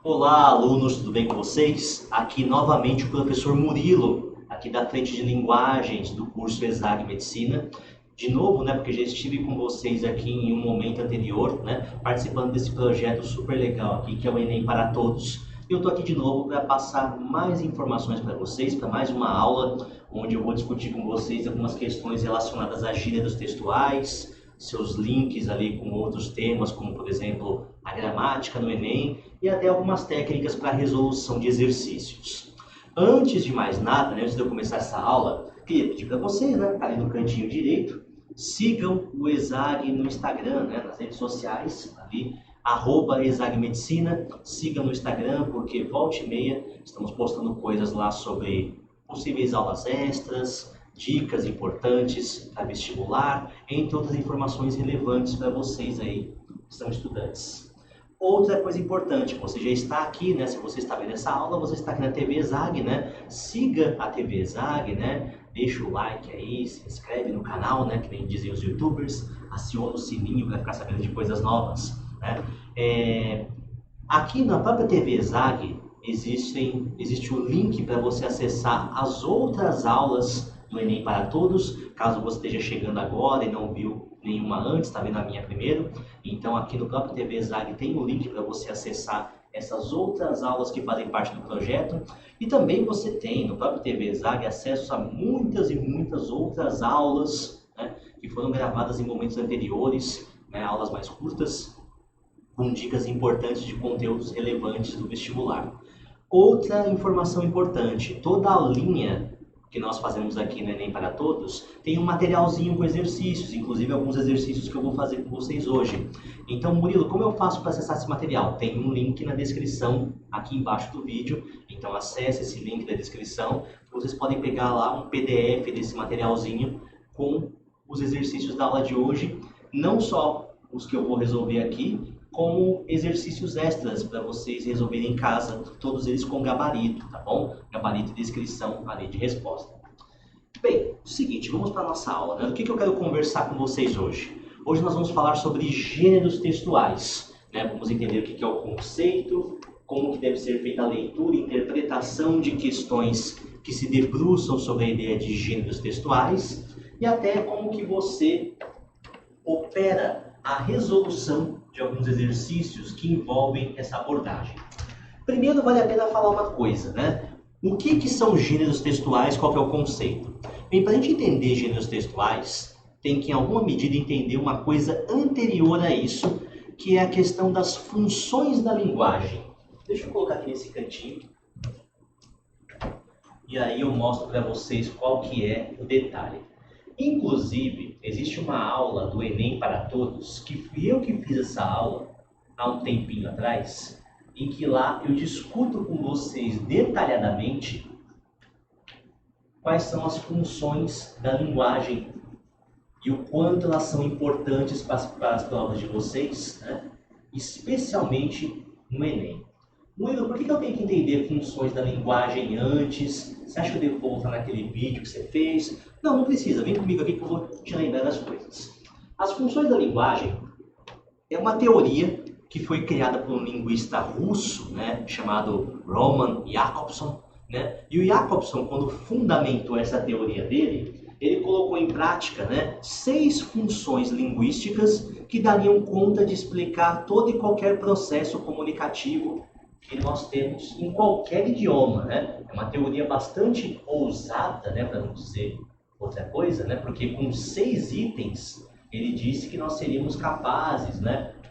Olá, alunos, tudo bem com vocês? Aqui novamente o professor Murilo, aqui da frente de linguagens do curso ESAG Medicina. De novo, porque já estive com vocês aqui em um momento anterior, participando desse projeto super legal aqui, que é o Enem para Todos. E eu estou aqui de novo para passar mais informações para vocês, para mais uma aula, onde eu vou discutir com vocês algumas questões relacionadas a gêneros textuais, seus links ali com outros temas, como por exemplo a gramática no Enem e até algumas técnicas para resolução de exercícios. Antes de mais nada, antes de eu começar essa aula, queria pedir para vocês, tá ali no cantinho direito, sigam o ESAG no Instagram, nas redes sociais, ali, @ESAGMedicina, sigam no Instagram, porque volta e meia estamos postando coisas lá sobre possíveis aulas extras, dicas importantes para vestibular, entre outras informações relevantes para vocês aí que são estudantes. Outra coisa importante, você já está aqui, se você está vendo essa aula, você está aqui na TV ESAG, Siga a TV ESAG, Deixa o like aí, se inscreve no canal, que nem dizem os youtubers, aciona o sininho para ficar sabendo de coisas novas, Aqui na própria TV ESAG existe o link para você acessar as outras aulas do Enem para Todos, caso você esteja chegando agora e não viu nenhuma antes, está vendo a minha primeiro. Então aqui no próprio TV ESAG tem um link para você acessar essas outras aulas que fazem parte do projeto. E também você tem no próprio TV ESAG acesso a muitas e muitas outras aulas que foram gravadas em momentos anteriores, aulas mais curtas, com dicas importantes de conteúdos relevantes do vestibular. Outra informação importante, toda a linha que nós fazemos aqui no Enem para Todos tem um materialzinho com exercícios, inclusive alguns exercícios que eu vou fazer com vocês hoje. Então, Murilo, como eu faço para acessar esse material? Tem um link na descrição aqui embaixo do vídeo, então acesse esse link da descrição. Vocês podem pegar lá um PDF desse materialzinho com os exercícios da aula de hoje, não só os que eu vou resolver aqui, como exercícios extras para vocês resolverem em casa, todos eles com gabarito, tá bom? Gabarito e descrição ali de resposta. Bem, o seguinte, vamos para a nossa aula, Do que eu quero conversar com vocês hoje? Hoje nós vamos falar sobre gêneros textuais, Vamos entender o que é o conceito, como que deve ser feita a leitura e interpretação de questões que se debruçam sobre a ideia de gêneros textuais e até como que você opera a resolução de alguns exercícios que envolvem essa abordagem. Primeiro, vale a pena falar uma coisa, O que são gêneros textuais? Qual que é o conceito? Bem, para a gente entender gêneros textuais, tem que, em alguma medida, entender uma coisa anterior a isso, que é a questão das funções da linguagem. Deixa eu colocar aqui nesse cantinho. E aí eu mostro para vocês qual que é o detalhe. Inclusive, existe uma aula do Enem para Todos, que fui eu que fiz essa aula há um tempinho atrás, em que lá eu discuto com vocês detalhadamente quais são as funções da linguagem e o quanto elas são importantes para as provas de vocês, especialmente no Enem. Murilo, por que eu tenho que entender funções da linguagem antes? Você acha que eu devo voltar naquele vídeo que você fez? Não precisa. Vem comigo aqui que eu vou te lembrar das coisas. As funções da linguagem é uma teoria que foi criada por um linguista russo, chamado Roman Jakobson. E o Jakobson, quando fundamentou essa teoria dele, ele colocou em prática 6 funções linguísticas que dariam conta de explicar todo e qualquer processo comunicativo que nós temos em qualquer idioma, É uma teoria bastante ousada, para não dizer outra coisa, porque com 6 itens ele disse que nós seríamos capazes,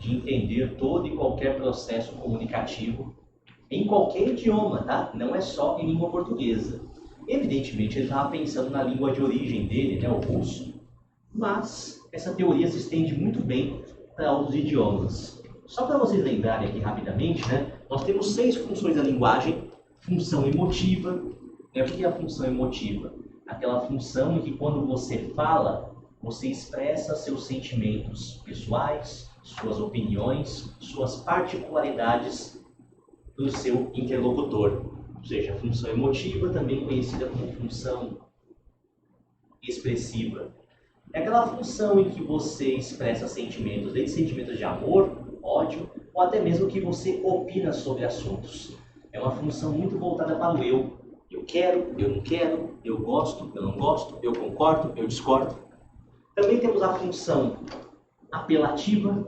de entender todo e qualquer processo comunicativo em qualquer idioma, Não é só em língua portuguesa. Evidentemente ele estava pensando na língua de origem dele, o russo, mas essa teoria se estende muito bem para outros idiomas. Só para vocês lembrarem aqui rapidamente, nós temos 6 funções da linguagem. Função emotiva. O que é a função emotiva? Aquela função em que quando você fala, você expressa seus sentimentos pessoais, suas opiniões, suas particularidades do seu interlocutor. Ou seja, a função emotiva, também conhecida como função expressiva. É aquela função em que você expressa sentimentos, desde sentimentos de amor, ódio, ou até mesmo que você opina sobre assuntos. É uma função muito voltada para o eu. Eu quero, eu não quero, eu gosto, eu não gosto, eu concordo, eu discordo. Também temos a função apelativa,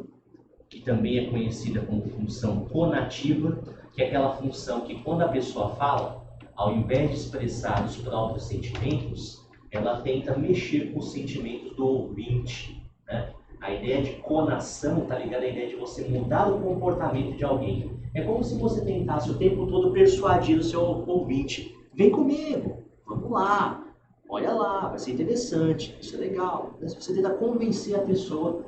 que também é conhecida como função conativa, que é aquela função que quando a pessoa fala, ao invés de expressar os próprios sentimentos, ela tenta mexer com os sentimentos do ouvinte, né? A ideia de conação está ligada à ideia de você mudar o comportamento de alguém. É como se você tentasse o tempo todo persuadir o seu ouvinte. Vem comigo, vamos lá, olha lá, vai ser interessante, isso é legal. Mas você tenta convencer a pessoa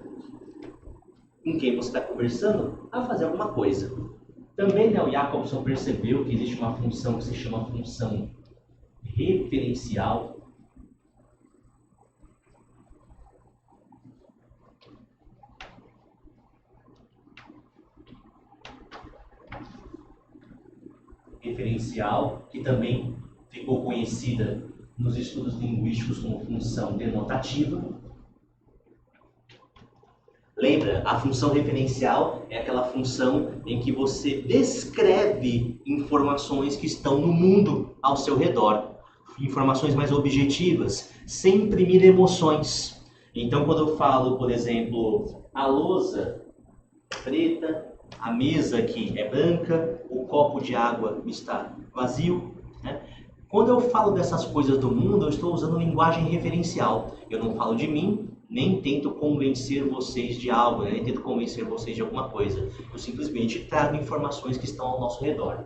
com quem você está conversando a fazer alguma coisa. Também o Jacobson percebeu que existe uma função que se chama função referencial. Que também ficou conhecida nos estudos linguísticos como função denotativa. Lembra, a função referencial é aquela função em que você descreve informações que estão no mundo ao seu redor. Informações mais objetivas, sem imprimir emoções. Então, quando eu falo, por exemplo, a lousa preta, a mesa aqui é branca, o copo de água está vazio, né? Quando eu falo dessas coisas do mundo, eu estou usando linguagem referencial. Eu não falo de mim, nem tento convencer vocês de algo, nem tento convencer vocês de alguma coisa. Eu simplesmente trago informações que estão ao nosso redor.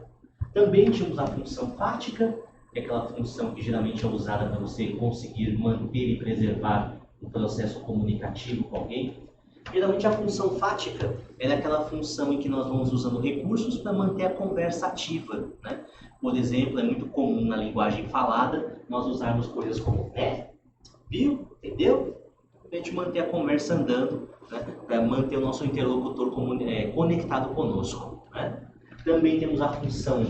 Também tínhamos a função fática, que é aquela função que geralmente é usada para você conseguir manter e preservar o processo comunicativo com alguém. Geralmente a função fática é aquela função em que nós vamos usando recursos para manter a conversa ativa, né? Por exemplo, é muito comum na linguagem falada nós usarmos coisas como viu, entendeu? Para a gente manter a conversa andando, né? Para manter o nosso interlocutor conectado conosco, né? Também temos a função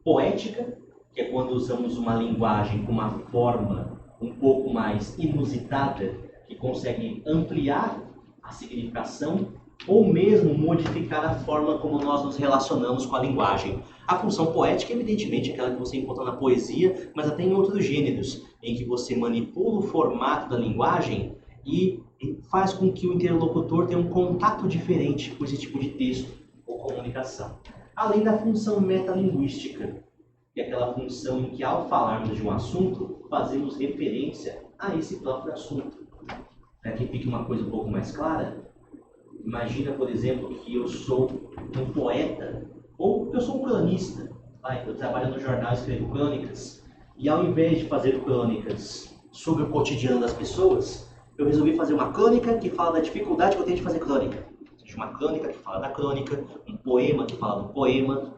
poética, que é quando usamos uma linguagem com uma forma um pouco mais inusitada, que consegue ampliar a significação ou mesmo modificar a forma como nós nos relacionamos com a linguagem. A função poética, evidentemente, é aquela que você encontra na poesia, mas até em outros gêneros, em que você manipula o formato da linguagem e faz com que o interlocutor tenha um contato diferente com esse tipo de texto ou comunicação. Além da função metalinguística, que é aquela função em que, ao falarmos de um assunto, fazemos referência a esse próprio assunto. Para que fique uma coisa um pouco mais clara, imagina, por exemplo, que eu sou um poeta, ou eu sou um cronista. Eu trabalho no jornal e escrevo crônicas, e ao invés de fazer crônicas sobre o cotidiano das pessoas, eu resolvi fazer uma crônica que fala da dificuldade que eu tenho de fazer crônica. Uma crônica que fala da crônica, um poema que fala do poema,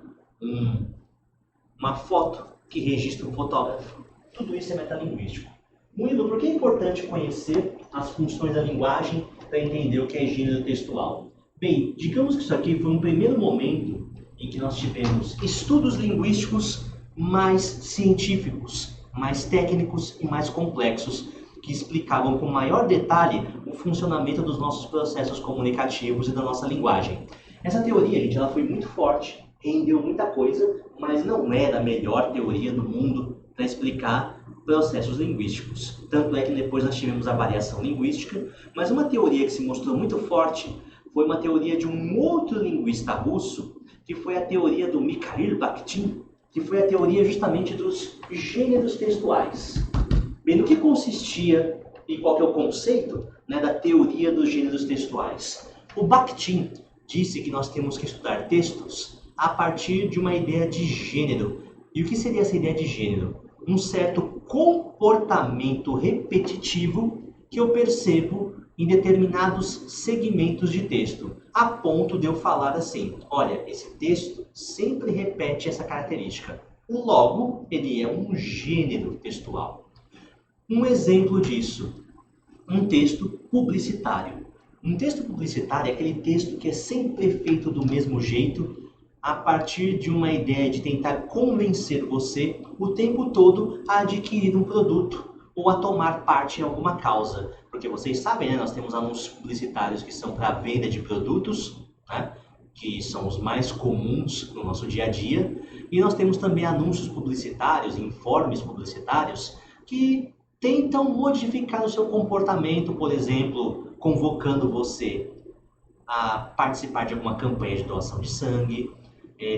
uma foto que registra um fotógrafo. Tudo isso é metalinguístico. Murilo, por que é importante conhecer as funções da linguagem para entender o que é gênero textual? Bem, digamos que isso aqui foi um primeiro momento em que nós tivemos estudos linguísticos mais científicos, mais técnicos e mais complexos, que explicavam com maior detalhe o funcionamento dos nossos processos comunicativos e da nossa linguagem. Essa teoria, gente, ela foi muito forte, rendeu muita coisa, mas não era a melhor teoria do mundo para explicar processos linguísticos. Tanto é que depois nós tivemos a variação linguística, mas uma teoria que se mostrou muito forte foi uma teoria de um outro linguista russo, que foi a teoria do Mikhail Bakhtin, que foi a teoria justamente dos gêneros textuais. Bem, no que consistia e qual que é o conceito, né, da teoria dos gêneros textuais? O Bakhtin disse que nós temos que estudar textos a partir de uma ideia de gênero. E o que seria essa ideia de gênero? Um certo comportamento repetitivo que eu percebo em determinados segmentos de texto, a ponto de eu falar assim: olha, esse texto sempre repete essa característica. Logo, ele é um gênero textual. Um exemplo disso, um texto publicitário. Um texto publicitário é aquele texto que é sempre feito do mesmo jeito, a partir de uma ideia de tentar convencer você o tempo todo a adquirir um produto ou a tomar parte em alguma causa. Porque vocês sabem, né? Nós temos anúncios publicitários que são para venda de produtos, né? Que são os mais comuns no nosso dia a dia. E nós temos também anúncios publicitários, informes publicitários, que tentam modificar o seu comportamento, por exemplo, convocando você a participar de alguma campanha de doação de sangue,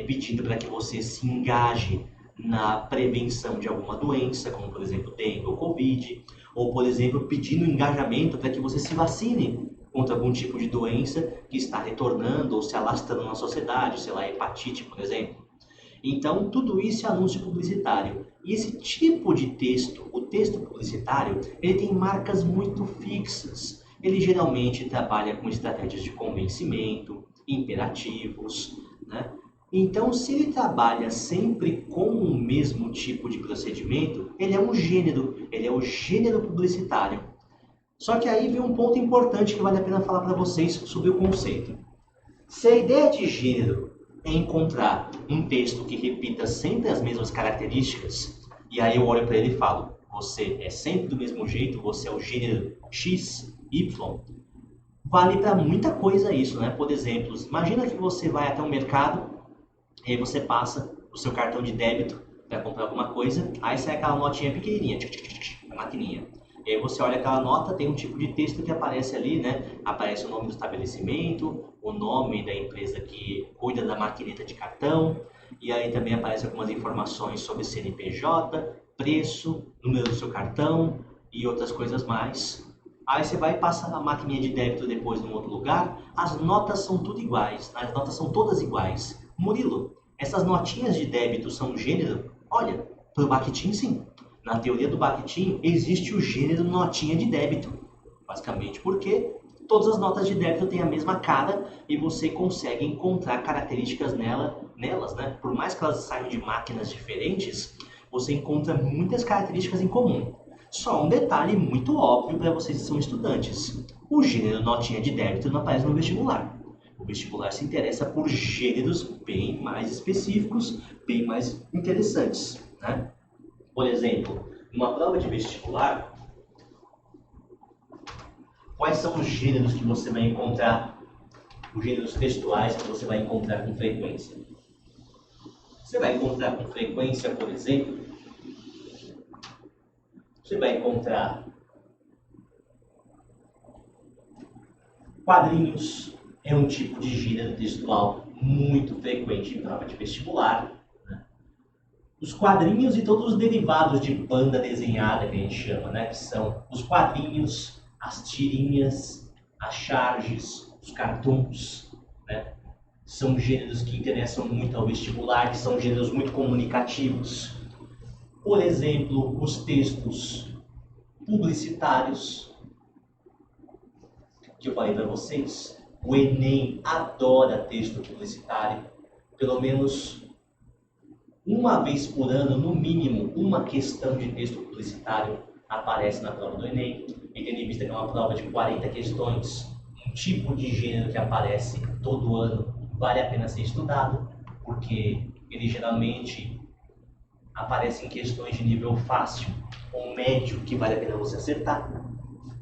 pedindo para que você se engaje na prevenção de alguma doença, como por exemplo dengue ou covid, ou por exemplo pedindo engajamento para que você se vacine contra algum tipo de doença que está retornando ou se alastrando na sociedade, sei lá, hepatite, por exemplo. Então, tudo isso é anúncio publicitário. E esse tipo de texto, o texto publicitário, ele tem marcas muito fixas. Ele geralmente trabalha com estratégias de convencimento, imperativos, né? Então, se ele trabalha sempre com o mesmo tipo de procedimento, ele é um gênero, ele é o gênero publicitário. Só que aí vem um ponto importante que vale a pena falar para vocês sobre o conceito. Se a ideia de gênero é encontrar um texto que repita sempre as mesmas características, e aí eu olho para ele e falo, você é sempre do mesmo jeito, você é o gênero X, Y, vale para muita coisa isso, né? Por exemplo, imagina que você vai até um mercado, e aí você passa o seu cartão de débito para comprar alguma coisa, aí sai aquela notinha pequenininha, a maquininha. E aí você olha aquela nota, tem um tipo de texto que aparece ali, né? Aparece o nome do estabelecimento, o nome da empresa que cuida da maquineta de cartão, e aí também aparece algumas informações sobre CNPJ, preço, número do seu cartão e outras coisas mais. Aí você vai e passa a maquininha de débito depois num outro lugar, as notas são tudo iguais, as notas são todas iguais. Murilo, essas notinhas de débito são gênero? Olha, pro Bakhtin sim. Na teoria do Bakhtin, existe o gênero notinha de débito. Basicamente porque todas as notas de débito têm a mesma cara e você consegue encontrar características nelas, né? Por mais que elas saiam de máquinas diferentes, você encontra muitas características em comum. Só um detalhe muito óbvio para vocês que são estudantes. O gênero notinha de débito não aparece no vestibular. O vestibular se interessa por gêneros bem mais específicos, bem mais interessantes, né? Por exemplo, numa prova de vestibular, quais são os gêneros que você vai encontrar, os gêneros textuais que você vai encontrar com frequência? Você vai encontrar com frequência, por exemplo, você vai encontrar quadrinhos, é um tipo de gênero textual muito frequente em prova de vestibular. Os quadrinhos e todos os derivados de banda desenhada que a gente chama, né? Que são os quadrinhos, as tirinhas, as charges, os cartoons, né? São gêneros que interessam muito ao vestibular, que são gêneros muito comunicativos. Por exemplo, os textos publicitários, que eu falei para vocês. O Enem adora texto publicitário, pelo menos uma vez por ano, no mínimo, uma questão de texto publicitário aparece na prova do Enem. E tendo em vista que é uma prova de 40 questões, um tipo de gênero que aparece todo ano vale a pena ser estudado, porque ele geralmente aparece em questões de nível fácil ou médio que vale a pena você acertar,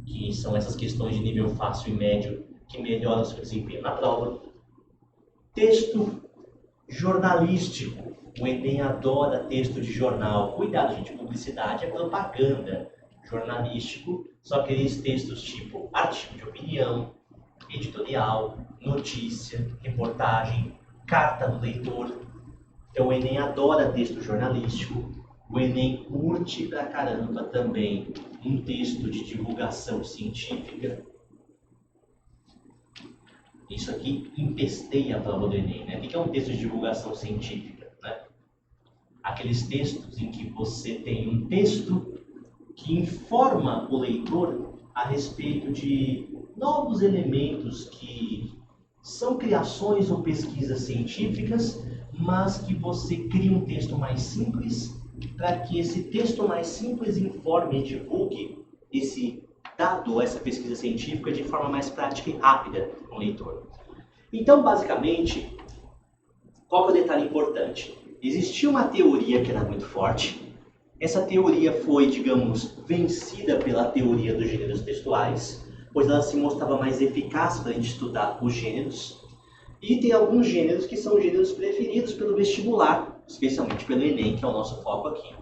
que são essas questões de nível fácil e médio que melhoram o seu desempenho na prova. Texto jornalístico. O Enem adora texto de jornal. Cuidado, gente, publicidade é propaganda. Jornalístico são aqueles textos tipo artigo de opinião, editorial, notícia, reportagem, carta do leitor. Então o Enem adora texto jornalístico. O Enem curte pra caramba também um texto de divulgação científica. Isso aqui empesteia a prova do Enem, né? O que é um texto de divulgação científica, né? Aqueles textos em que você tem um texto que informa o leitor a respeito de novos elementos que são criações ou pesquisas científicas, mas que você cria um texto mais simples para que esse texto mais simples informe e divulgue esse dado, essa pesquisa científica de forma mais prática e rápida com o leitor. Então, basicamente, qual é o detalhe importante? Existia uma teoria que era muito forte, Essa teoria foi, digamos, vencida pela teoria dos gêneros textuais, pois ela se mostrava mais eficaz para a gente estudar os gêneros. E tem alguns gêneros que são gêneros preferidos pelo vestibular, especialmente pelo Enem, que é o nosso foco aqui.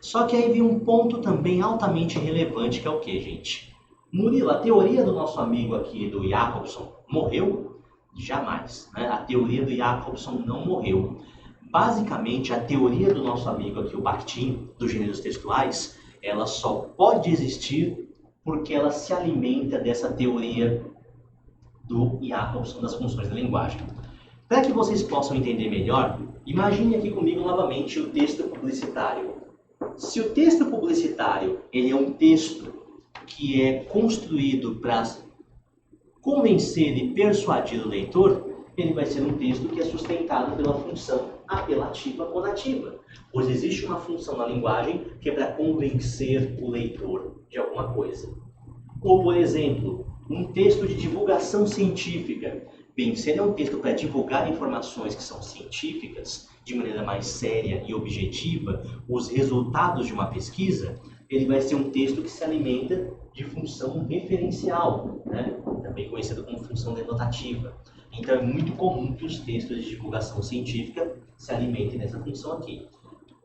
Só que aí vem um ponto também altamente relevante, que é o que, gente? Murilo, a teoria do nosso amigo aqui, do Jacobson, morreu? Jamais, né? A teoria do Jacobson não morreu. Basicamente, a teoria do nosso amigo aqui, o Bakhtin, dos gêneros textuais, ela só pode existir porque ela se alimenta dessa teoria do Jacobson das funções da linguagem. Para que vocês possam entender melhor, imagine aqui comigo novamente o texto publicitário. Se o texto publicitário ele é um texto que é construído para convencer e persuadir o leitor, ele vai ser um texto que é sustentado pela função apelativa ou nativa, pois existe uma função na linguagem que é para convencer o leitor de alguma coisa. Ou, por exemplo, um texto de divulgação científica. Bem, se ele é um texto para divulgar informações que são científicas, de maneira mais séria e objetiva, os resultados de uma pesquisa, ele vai ser um texto que se alimenta de função referencial, né? Também conhecido como função denotativa. Então é muito comum que os textos de divulgação científica se alimentem dessa função aqui.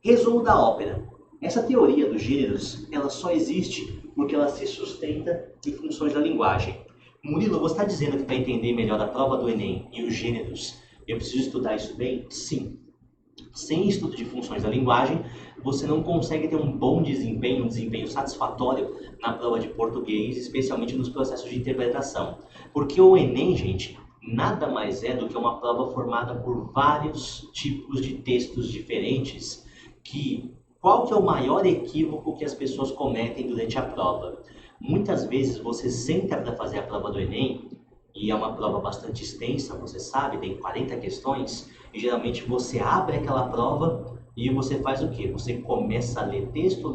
Resumo da ópera. Essa teoria dos gêneros, ela só existe porque ela se sustenta em funções da linguagem. Murilo, você está dizendo que para entender melhor a prova do Enem e os gêneros, eu preciso estudar isso bem? Sim. Sem estudo de funções da linguagem, você não consegue ter um bom desempenho, um desempenho satisfatório na prova de português, especialmente nos processos de interpretação. Porque o Enem, gente, nada mais é do que uma prova formada por vários tipos de textos diferentes. Qual que é o maior equívoco que as pessoas cometem durante a prova? Muitas vezes você senta para fazer a prova do Enem, e é uma prova bastante extensa, você sabe, tem 40 questões, e geralmente você abre aquela prova e você faz o quê? Você começa a ler texto,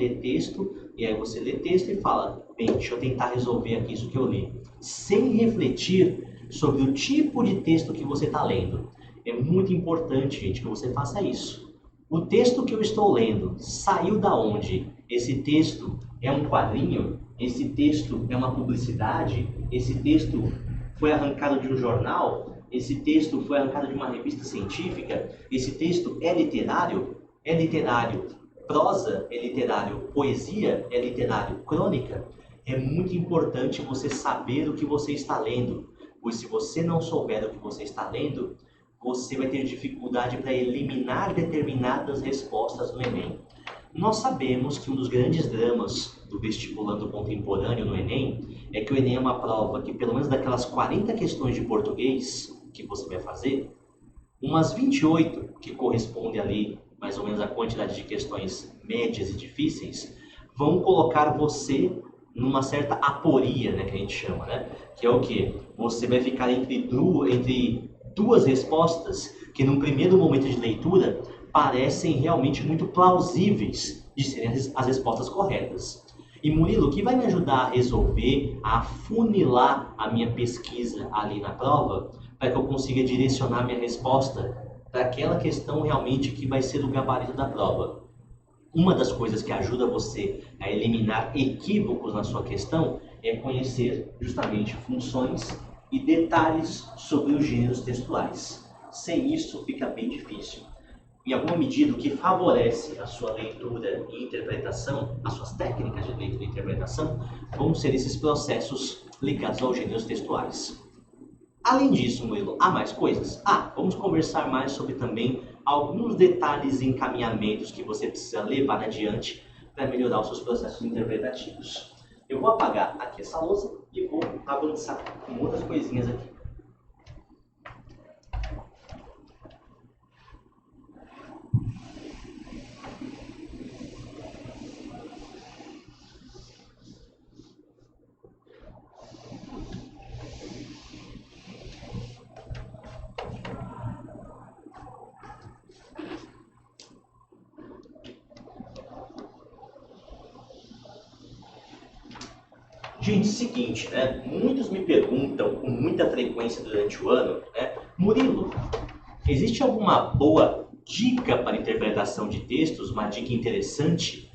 e aí você lê texto e fala, bem, deixa eu tentar resolver aqui isso que eu li, sem refletir sobre o tipo de texto que você está lendo. É muito importante, gente, que você faça isso. O texto que eu estou lendo saiu da onde? Esse texto é um quadrinho? Esse texto é uma publicidade? Esse texto foi arrancado de um jornal? Esse texto foi arrancado de uma revista científica? Esse texto é literário? É literário prosa? É literário poesia? É literário crônica? É muito importante você saber o que você está lendo, pois se você não souber o que você está lendo, você vai ter dificuldade para eliminar determinadas respostas no Enem. Nós sabemos que um dos grandes dramas do vestibulando contemporâneo no Enem é que o Enem é uma prova que, pelo menos daquelas 40 questões de português que você vai fazer, umas 28, que correspondem ali mais ou menos à quantidade de questões médias e difíceis, vão colocar você numa certa aporia, né, que a gente chama, né? Que é o quê? Você vai ficar entre duas respostas que, num primeiro momento de leitura, parecem realmente muito plausíveis de serem as respostas corretas. E Murilo, o que vai me ajudar a resolver, a afunilar a minha pesquisa ali na prova, para que eu consiga direcionar minha resposta para aquela questão realmente que vai ser o gabarito da prova? Uma das coisas que ajuda você a eliminar equívocos na sua questão é conhecer justamente funções e detalhes sobre os gêneros textuais. Sem isso fica bem difícil. Em alguma medida, o que favorece a sua leitura e interpretação, as suas técnicas de leitura e interpretação, vão ser esses processos ligados aos gêneros textuais. Além disso, Murilo, há mais coisas? Vamos conversar mais sobre também alguns detalhes e encaminhamentos que você precisa levar adiante para melhorar os seus processos interpretativos. Eu vou apagar aqui essa lousa e vou avançar com outras coisinhas aqui. Gente, seguinte, né? Muitos me perguntam com muita frequência durante o ano, né? Murilo, existe alguma boa dica para interpretação de textos, uma dica interessante?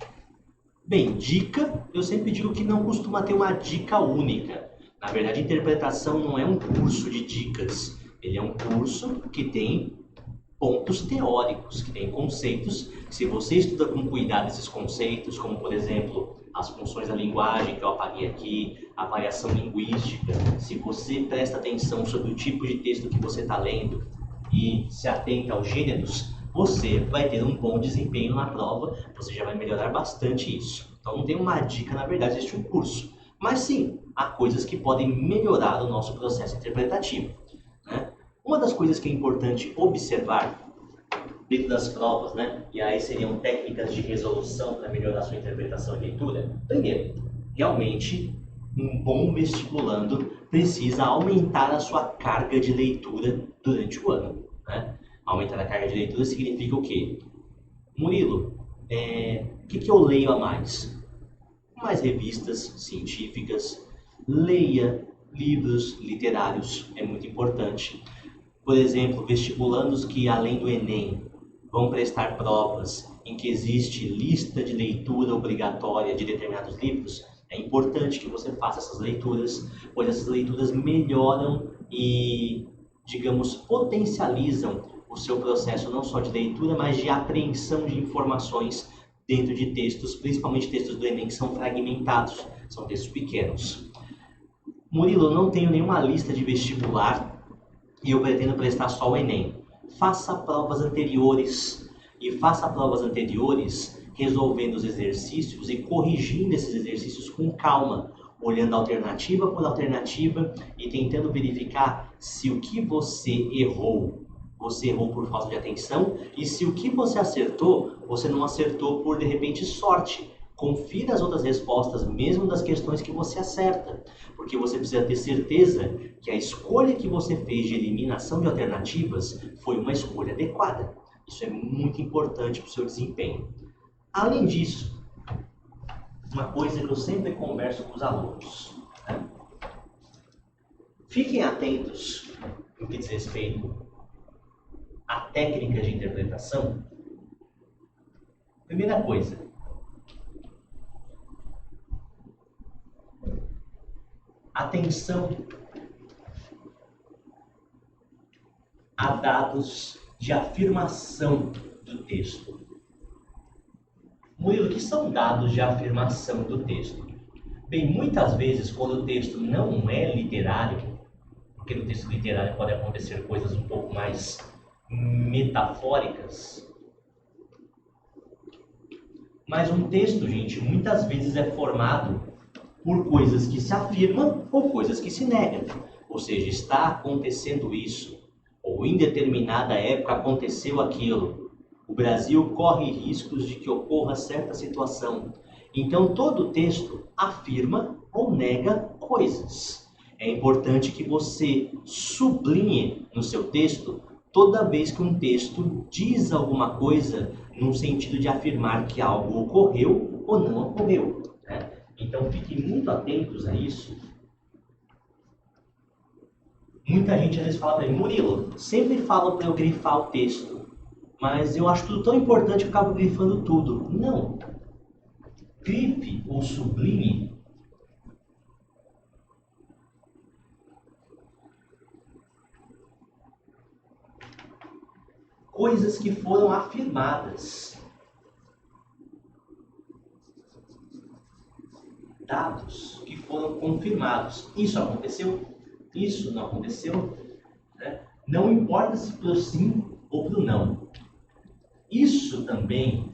Bem, dica, eu sempre digo que não costuma ter uma dica única. Na verdade, interpretação não é um curso de dicas. Ele é um curso que tem pontos teóricos, que tem conceitos. Se você estuda com cuidado esses conceitos, como por exemplo as funções da linguagem que eu apaguei aqui, a variação linguística, se você presta atenção sobre o tipo de texto que você está lendo e se atenta aos gêneros, você vai ter um bom desempenho na prova, você já vai melhorar bastante isso. Então não tem uma dica, na verdade, existe um curso. Mas sim, há coisas que podem melhorar o nosso processo interpretativo, né? Uma das coisas que é importante observar dentro das provas, né? E aí seriam técnicas de resolução para melhorar a sua interpretação e leitura. Primeiro, realmente, um bom vestibulando precisa aumentar a sua carga de leitura durante o ano, né? Aumentar a carga de leitura significa o quê? Murilo, o que eu leio a mais? Mais revistas científicas, leia livros literários, é muito importante. Por exemplo, vestibulandos que, além do Enem, vão prestar provas em que existe lista de leitura obrigatória de determinados livros, é importante que você faça essas leituras, pois essas leituras melhoram e, digamos, potencializam o seu processo não só de leitura, mas de apreensão de informações dentro de textos, principalmente textos do Enem, que são fragmentados, são textos pequenos. Murilo, eu não tenho nenhuma lista de vestibular e eu pretendo prestar só o Enem. Faça provas anteriores e faça provas anteriores resolvendo os exercícios e corrigindo esses exercícios com calma, olhando alternativa por alternativa e tentando verificar se o que você errou por falta de atenção e se o que você acertou, você não acertou por de repente sorte. Confira as outras respostas, mesmo das questões que você acerta, porque você precisa ter certeza que a escolha que você fez de eliminação de alternativas foi uma escolha adequada. Isso é muito importante para o seu desempenho. Além disso, uma coisa que eu sempre converso com os alunos, né? Fiquem atentos no que diz respeito à técnica de interpretação. Primeira coisa, atenção a dados de afirmação do texto. Murilo, o que são dados de afirmação do texto? Bem, muitas vezes, quando o texto não é literário, porque no texto literário pode acontecer coisas um pouco mais metafóricas, mas um texto, gente, muitas vezes é formado por coisas que se afirmam ou coisas que se negam. Ou seja, está acontecendo isso, ou em determinada época aconteceu aquilo. O Brasil corre riscos de que ocorra certa situação. Então, todo texto afirma ou nega coisas. É importante que você sublinhe no seu texto toda vez que um texto diz alguma coisa no sentido de afirmar que algo ocorreu ou não ocorreu, né? Então, fiquem muito atentos a isso. Muita gente às vezes fala para mim, Murilo, sempre fala para eu grifar o texto, mas eu acho tudo tão importante que eu acabo grifando tudo. Não. Grife ou sublinhe coisas que foram afirmadas. Dados que foram confirmados. Isso aconteceu? Isso não aconteceu? Né? Não importa se para o sim ou para o não. Isso também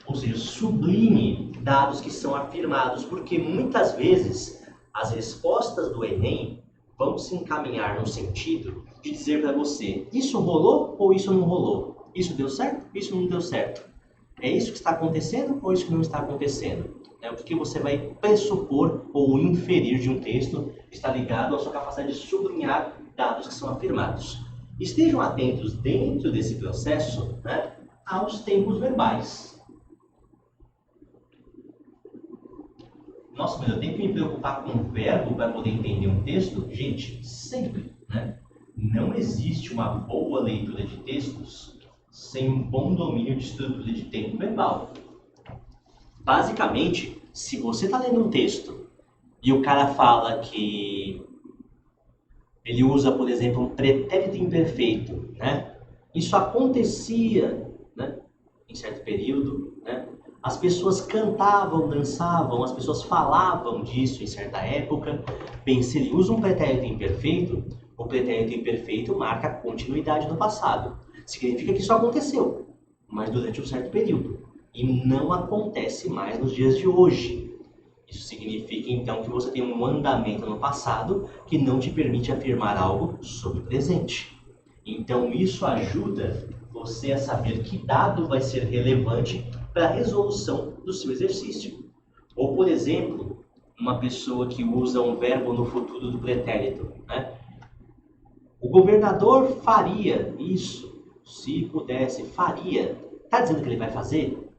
ou seja, sublinhe dados que são afirmados, porque muitas vezes as respostas do Enem vão se encaminhar no sentido de dizer para você, isso rolou ou isso não rolou? Isso deu certo? Isso não deu certo? É isso que está acontecendo ou isso que não está acontecendo? O que você vai pressupor ou inferir de um texto está ligado à sua capacidade de sublinhar dados que são afirmados. Estejam atentos dentro desse processo, né, aos tempos verbais. Nossa, mas eu tenho que me preocupar com o verbo para poder entender um texto? Gente, sempre, né? Não existe uma boa leitura de textos sem um bom domínio de estrutura de tempo verbal. Basicamente, se você está lendo um texto e o cara fala que ele usa, por exemplo, um pretérito imperfeito, né? Isso acontecia, né, em certo período, né? As pessoas cantavam, dançavam, as pessoas falavam disso em certa época. Bem, se ele usa um pretérito imperfeito, o pretérito imperfeito marca a continuidade no passado. Significa que isso aconteceu, mas durante um certo período. E não acontece mais nos dias de hoje. Isso significa, então, que você tem um andamento no passado que não te permite afirmar algo sobre o presente. Então, isso ajuda você a saber que dado vai ser relevante para a resolução do seu exercício. Ou, por exemplo, uma pessoa que usa um verbo no futuro do pretérito, né? O governador faria isso, se pudesse, faria. Está dizendo que ele vai fazer?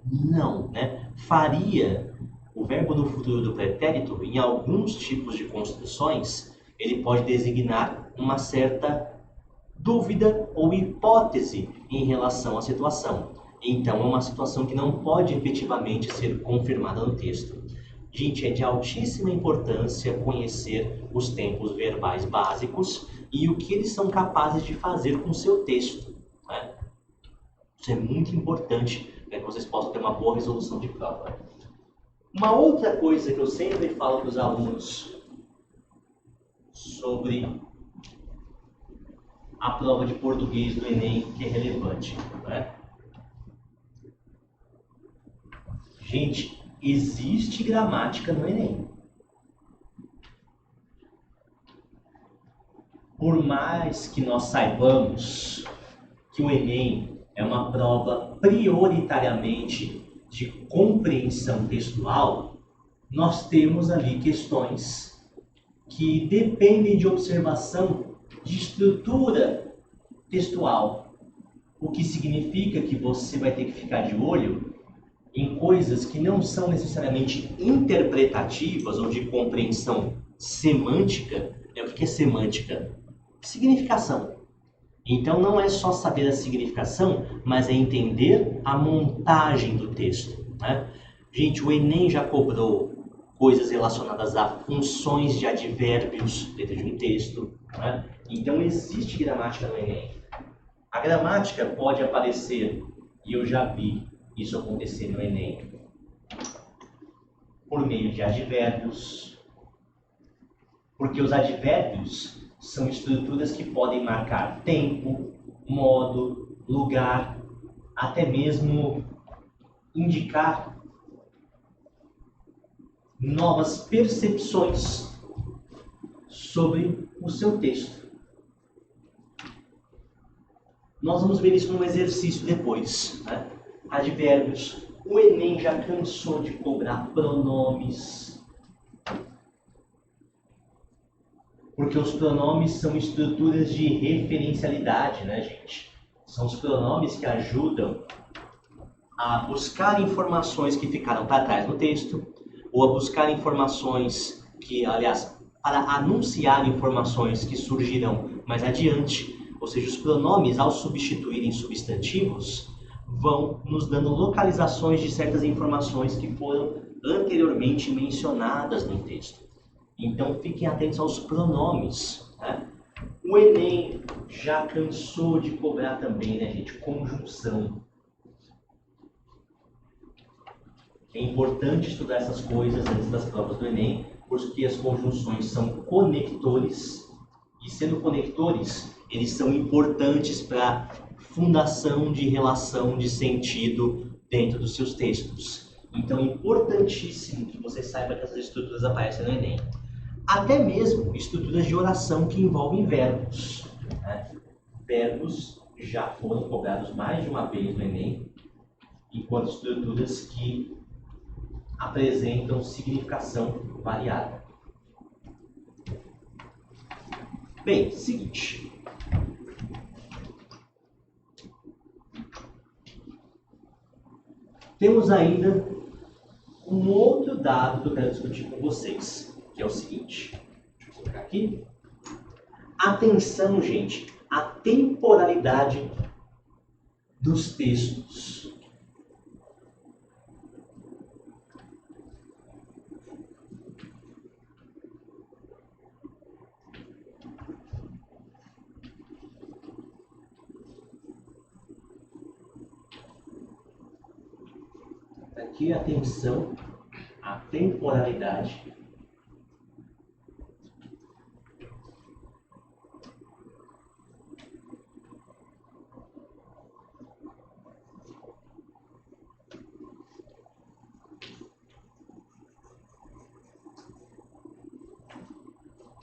Não, né? Faria, o verbo no futuro do pretérito, em alguns tipos de construções, ele pode designar uma certa dúvida ou hipótese em relação à situação. Então, é uma situação que não pode efetivamente ser confirmada no texto. Gente, é de altíssima importância conhecer os tempos verbais básicos e o que eles são capazes de fazer com o seu texto, né? Isso é muito importante para que vocês possam ter uma boa resolução de prova. Uma outra coisa que eu sempre falo para os alunos sobre a prova de português do Enem, que é relevante, né? Gente, existe gramática no Enem. Por mais que nós saibamos que o Enem é uma prova prioritariamente de compreensão textual, nós temos ali questões que dependem de observação de estrutura textual, o que significa que você vai ter que ficar de olho em coisas que não são necessariamente interpretativas ou de compreensão semântica. O que é semântica? Significação. Então não é só saber a significação, mas é entender a montagem do texto, né? Gente, o Enem já cobrou coisas relacionadas a funções de advérbios dentro de um texto, né? Então existe gramática no Enem. A gramática pode aparecer, e eu já vi isso acontecer no Enem, por meio de advérbios, porque os advérbios são estruturas que podem marcar tempo, modo, lugar, até mesmo indicar novas percepções sobre o seu texto. Nós vamos ver isso num exercício depois, né? Advérbios. O Enem já cansou de cobrar pronomes, porque os pronomes são estruturas de referencialidade, né, gente? São os pronomes que ajudam a buscar informações que ficaram para trás no texto, ou a buscar informações que, aliás, para anunciar informações que surgirão mais adiante. Ou seja, os pronomes, ao substituírem substantivos, vão nos dando localizações de certas informações que foram anteriormente mencionadas no texto. Então, fiquem atentos aos pronomes, né? O Enem já cansou de cobrar também, né, gente? Conjunção. É importante estudar essas coisas antes das provas do Enem, porque as conjunções são conectores, e sendo conectores, eles são importantes para fundação de relação de sentido dentro dos seus textos. Então é importantíssimo que você saiba que essas estruturas aparecem no Enem. Até mesmo estruturas de oração que envolvem verbos, né? Verbos já foram cobrados mais de uma vez no Enem, enquanto estruturas que apresentam significação variada. Bem, seguinte. Temos ainda um outro dado que eu quero discutir com vocês, que é o seguinte. Deixa eu colocar aqui. Atenção, gente, à temporalidade dos textos. Aqui, atenção à temporalidade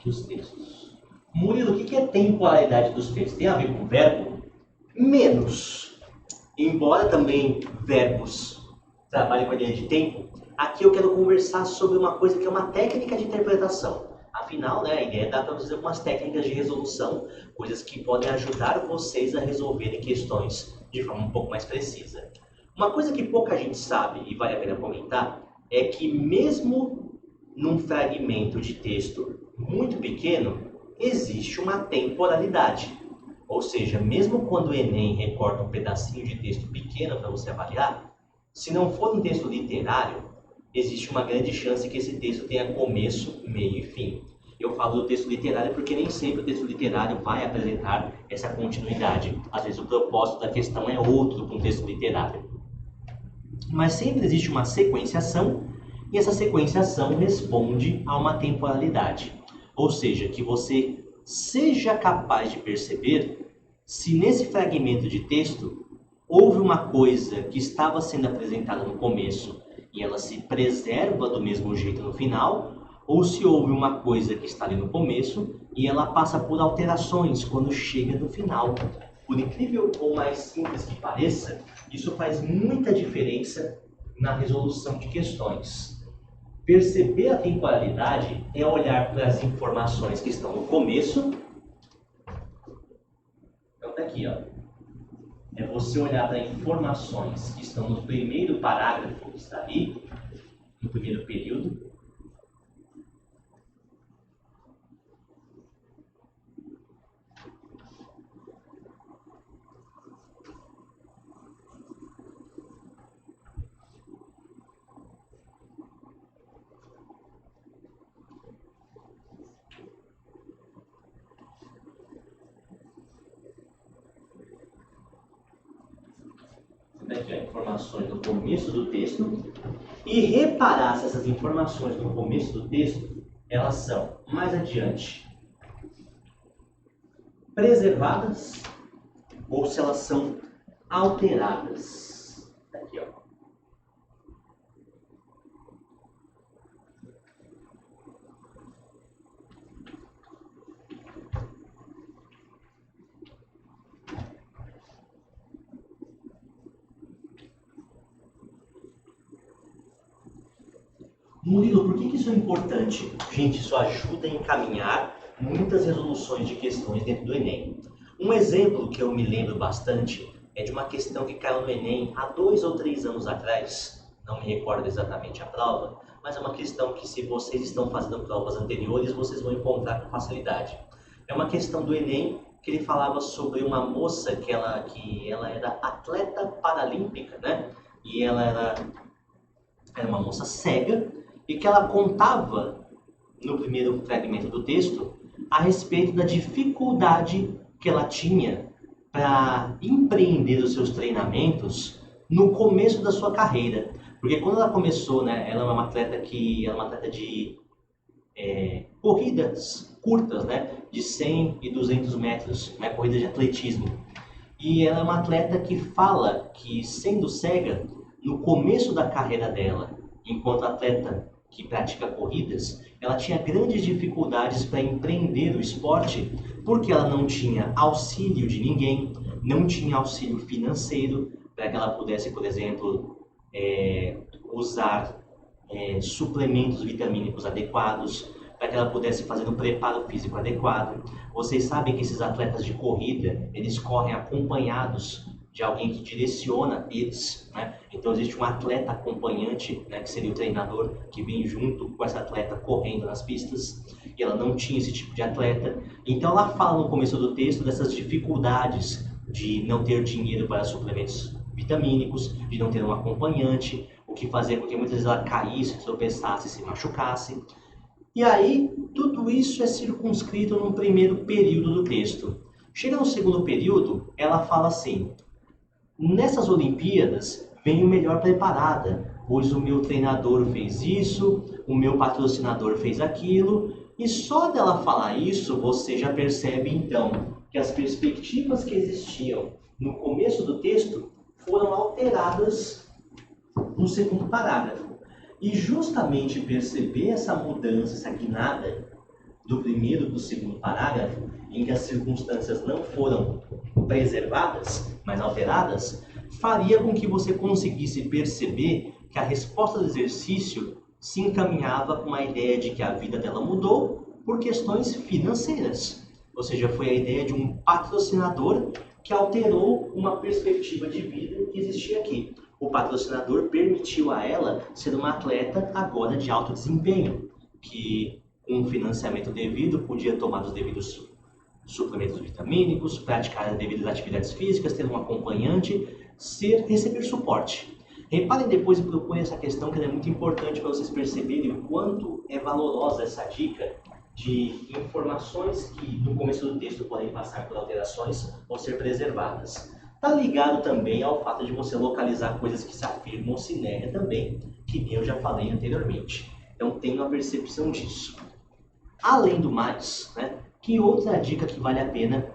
dos textos. Murilo, o que é temporalidade dos textos? Tem a ver com verbo? Menos. Embora também verbos trabalhem com a ideia de tempo, aqui eu quero conversar sobre uma coisa que é uma técnica de interpretação. Afinal, a ideia é dar para vocês algumas técnicas de resolução, coisas que podem ajudar vocês a resolverem questões de forma um pouco mais precisa. Uma coisa que pouca gente sabe, e vale a pena comentar, é que mesmo num fragmento de texto muito pequeno, existe uma temporalidade. Ou seja, mesmo quando o Enem recorta um pedacinho de texto pequeno para você avaliar, se não for um texto literário, existe uma grande chance que esse texto tenha começo, meio e fim. Eu falo do texto literário porque nem sempre o texto literário vai apresentar essa continuidade. Às vezes o propósito da questão é outro para um texto literário. Mas sempre existe uma sequenciação, e essa sequenciação responde a uma temporalidade. Ou seja, que você seja capaz de perceber se nesse fragmento de texto houve uma coisa que estava sendo apresentada no começo e ela se preserva do mesmo jeito no final, ou se houve uma coisa que está ali no começo e ela passa por alterações quando chega no final. Por incrível ou mais simples que pareça, isso faz muita diferença na resolução de questões. Perceber a temporalidade é olhar para as informações que estão no começo. Então tá aqui, ó. É você olhar para informações que estão no primeiro parágrafo que está ali, no primeiro período. Aqui, informações no começo do texto e reparar se essas informações no começo do texto elas são mais adiante preservadas ou se elas são alteradas. Aqui, ó. Murilo, por que isso é importante? Gente, isso ajuda a encaminhar muitas resoluções de questões dentro do Enem. Um exemplo que eu me lembro bastante é de uma questão que caiu no Enem há 2 ou 3 anos atrás. Não me recordo exatamente a prova, mas é uma questão que, se vocês estão fazendo provas anteriores, vocês vão encontrar com facilidade. É uma questão do Enem que ele falava sobre uma moça que ela era atleta paralímpica, né? E ela era uma moça cega, e que ela contava, no primeiro fragmento do texto, a respeito da dificuldade que ela tinha para empreender os seus treinamentos no começo da sua carreira. Porque quando ela começou, ela era uma atleta de corridas curtas, de 100 e 200 metros, uma corrida de atletismo. E ela é uma atleta que fala que, sendo cega, no começo da carreira dela, enquanto atleta que pratica corridas, ela tinha grandes dificuldades para empreender o esporte, porque ela não tinha auxílio de ninguém, não tinha auxílio financeiro para que ela pudesse, por exemplo, usar suplementos vitamínicos adequados, para que ela pudesse fazer um preparo físico adequado. Vocês sabem que esses atletas de corrida, eles correm acompanhados de alguém que direciona eles, né? Então existe um atleta acompanhante, né, que seria o treinador, que vem junto com essa atleta correndo nas pistas, e ela não tinha esse tipo de atleta. Então ela fala no começo do texto dessas dificuldades de não ter dinheiro para suplementos vitamínicos, de não ter um acompanhante, o que fazia com que muitas vezes ela caísse, tropeçasse, se machucasse. E aí, tudo isso é circunscrito num primeiro período do texto. Chega no segundo período, ela fala assim: nessas Olimpíadas, venho melhor preparada, pois o meu treinador fez isso, o meu patrocinador fez aquilo, e só dela falar isso, você já percebe então que as perspectivas que existiam no começo do texto foram alteradas no segundo parágrafo. E justamente perceber essa mudança, essa guinada do primeiro para o segundo parágrafo, em que as circunstâncias não foram preservadas, mas alteradas, faria com que você conseguisse perceber que a resposta do exercício se encaminhava com a ideia de que a vida dela mudou por questões financeiras. Ou seja, foi a ideia de um patrocinador que alterou uma perspectiva de vida que existia aqui. O patrocinador permitiu a ela ser uma atleta agora de alto desempenho, que com um financiamento devido podia tomar os devidos suplementos vitamínicos, praticar as devidas atividades físicas, ter um acompanhante, receber suporte. Reparem depois e procurem essa questão, que é muito importante para vocês perceberem o quanto é valorosa essa dica de informações que no começo do texto podem passar por alterações ou ser preservadas. Está ligado também ao fato de você localizar coisas que se afirmam ou se negam também, que nem eu já falei anteriormente. Então tenha uma percepção disso. Além do mais, né, que outra dica que vale a pena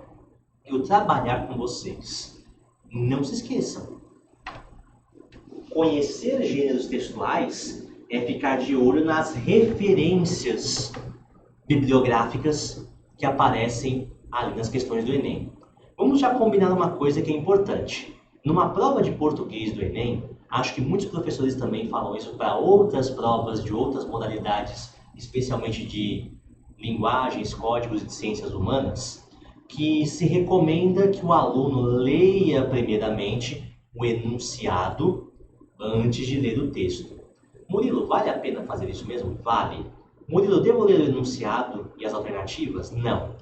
eu trabalhar com vocês? Não se esqueçam, conhecer gêneros textuais é ficar de olho nas referências bibliográficas que aparecem ali nas questões do Enem. Vamos já combinar uma coisa que é importante. Numa prova de português do Enem, acho que muitos professores também falam isso para outras provas de outras modalidades, especialmente de linguagens, códigos e de ciências humanas, que se recomenda que o aluno leia primeiramente o enunciado antes de ler o texto. Murilo, vale a pena fazer isso mesmo? Vale. Murilo, devo ler o enunciado e as alternativas? Não.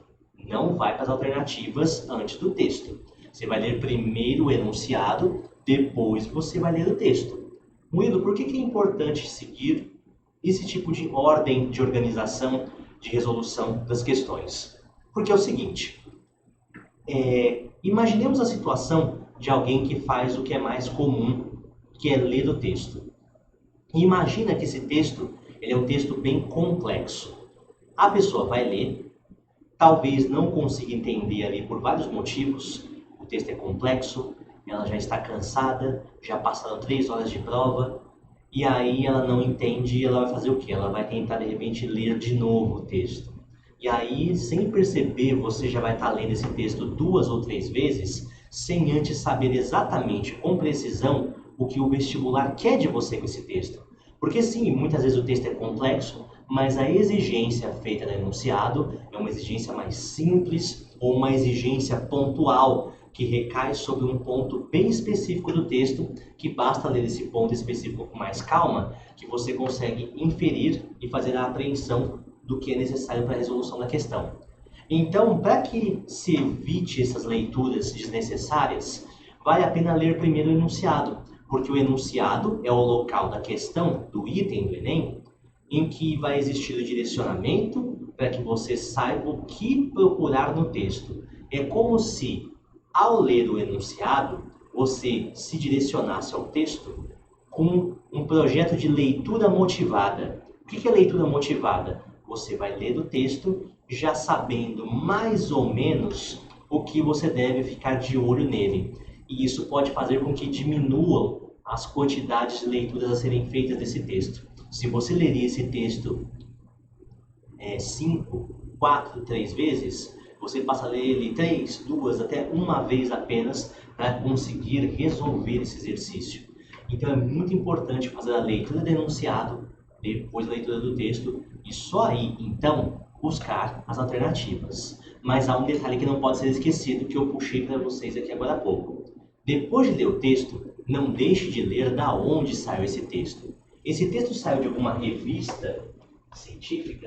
Não vai para as alternativas antes do texto. Você vai ler primeiro o enunciado, depois você vai ler o texto. Murilo, por que é importante seguir esse tipo de ordem de organização, de resolução das questões? Porque é o seguinte, imaginemos a situação de alguém que faz o que é mais comum, que é ler o texto. E imagina que esse texto ele é um texto bem complexo. A pessoa vai ler, talvez não consiga entender ali por vários motivos, o texto é complexo, ela já está cansada, já passaram 3 horas de prova, e aí ela não entende e ela vai fazer o quê? Ela vai tentar de repente ler de novo o texto. E aí, sem perceber, você já vai estar lendo esse texto 2 ou 3 vezes, sem antes saber exatamente, com precisão, o que o vestibular quer de você com esse texto. Porque sim, muitas vezes o texto é complexo, mas a exigência feita no enunciado é uma exigência mais simples ou uma exigência pontual, que recai sobre um ponto bem específico do texto, que basta ler esse ponto específico com mais calma, que você consegue inferir e fazer a apreensão do que é necessário para a resolução da questão. Então, para que se evite essas leituras desnecessárias, vale a pena ler primeiro o enunciado, porque o enunciado é o local da questão, do item do Enem, em que vai existir o direcionamento para que você saiba o que procurar no texto. É como se, ao ler o enunciado, você se direcionasse ao texto com um projeto de leitura motivada. O que é leitura motivada? Você vai ler o texto já sabendo mais ou menos o que você deve ficar de olho nele. E isso pode fazer com que diminuam as quantidades de leituras a serem feitas desse texto. Se você leria esse texto 5, 4, 3 vezes, você passa a ler ele 3, 2, até uma vez apenas para conseguir resolver esse exercício. Então é muito importante fazer a leitura do enunciado, depois a leitura do texto, e só aí, então, buscar as alternativas. Mas há um detalhe que não pode ser esquecido, que eu puxei para vocês aqui agora há pouco. Depois de ler o texto, não deixe de ler da onde saiu esse texto. Esse texto saiu de alguma revista científica?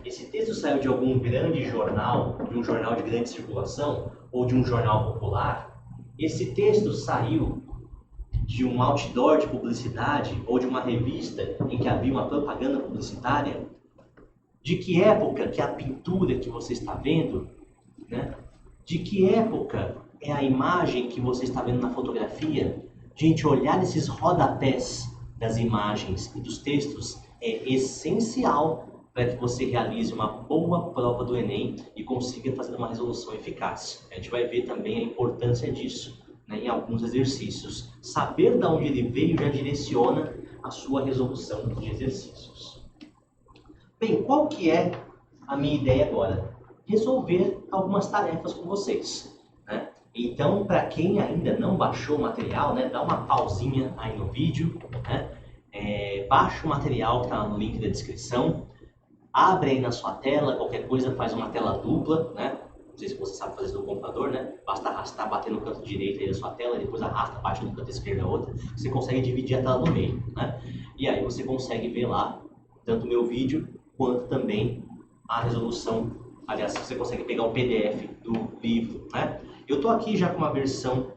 Esse texto saiu de algum grande jornal, de um jornal de grande circulação ou de um jornal popular? Esse texto saiu de um outdoor de publicidade ou de uma revista em que havia uma propaganda publicitária? De que época que é a pintura que você está vendo, né? De que época é a imagem que você está vendo na fotografia? Gente, olhar esses rodapés das imagens e dos textos é essencial para que você realize uma boa prova do Enem e consiga fazer uma resolução eficaz. A gente vai ver também a importância disso, né, em alguns exercícios. Saber de onde ele veio já direciona a sua resolução de exercícios. Bem, qual que é a minha ideia agora? Resolver algumas tarefas com vocês, né? Então, para quem ainda não baixou o material, né, dá uma pausinha aí no vídeo, né? Baixa o material que está no link da descrição, abre aí na sua tela, qualquer coisa faz uma tela dupla, né? Não sei se você sabe fazer isso no computador, né? Basta arrastar, bater no canto direito aí da sua tela, depois arrasta, bate no canto esquerdo da outra, você consegue dividir a tela no meio, né? E aí você consegue ver lá, tanto o meu vídeo, quanto também a resolução. Aliás, você consegue pegar o PDF do livro, né? Eu tô aqui já com uma versão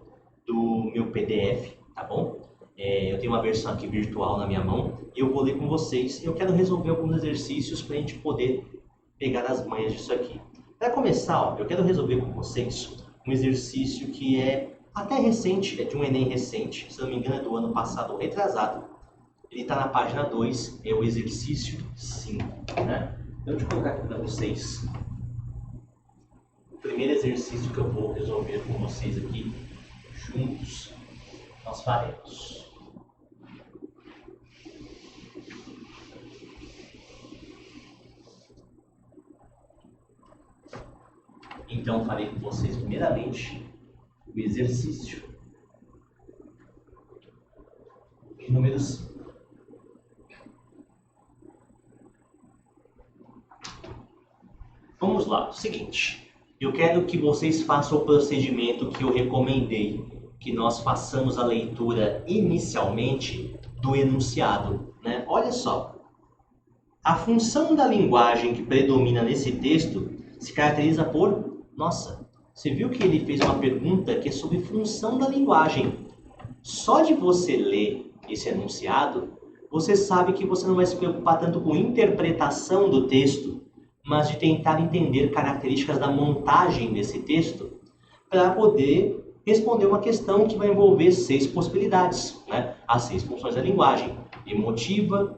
do meu PDF, tá bom? Eu tenho uma versão aqui virtual na minha mão e eu vou ler com vocês. Eu quero resolver alguns exercícios para a gente poder pegar as manhas disso aqui. Para começar, ó, eu quero resolver com vocês um exercício que é até recente, é de um Enem recente, se não me engano é do ano passado ou retrasado. Ele está na página 2, é o exercício 5, né? Então, deixa eu colocar aqui para vocês o primeiro exercício que eu vou resolver com vocês aqui, juntos, nós faremos. Então, farei com vocês, primeiramente, o exercício de número 5. Vamos lá, seguinte, eu quero que vocês façam o procedimento que eu recomendei, que nós façamos a leitura inicialmente do enunciado, né? Olha só, a função da linguagem que predomina nesse texto se caracteriza por... Nossa, você viu que ele fez uma pergunta que é sobre função da linguagem. Só de você ler esse enunciado, você sabe que você não vai se preocupar tanto com interpretação do texto, mas de tentar entender características da montagem desse texto para poder responder uma questão que vai envolver 6 possibilidades, né? As 6 funções da linguagem: emotiva,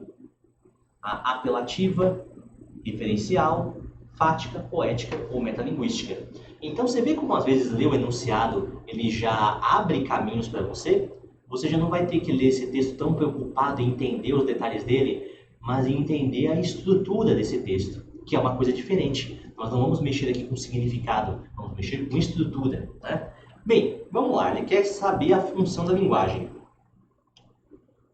a apelativa, referencial, fática, poética ou metalinguística. Então você vê como às vezes ler o enunciado ele já abre caminhos para você? Você já não vai ter que ler esse texto tão preocupado em entender os detalhes dele, mas em entender a estrutura desse texto, que é uma coisa diferente. Nós não vamos mexer aqui com significado, vamos mexer com estrutura, né? Bem, vamos lá, ele quer saber a função da linguagem.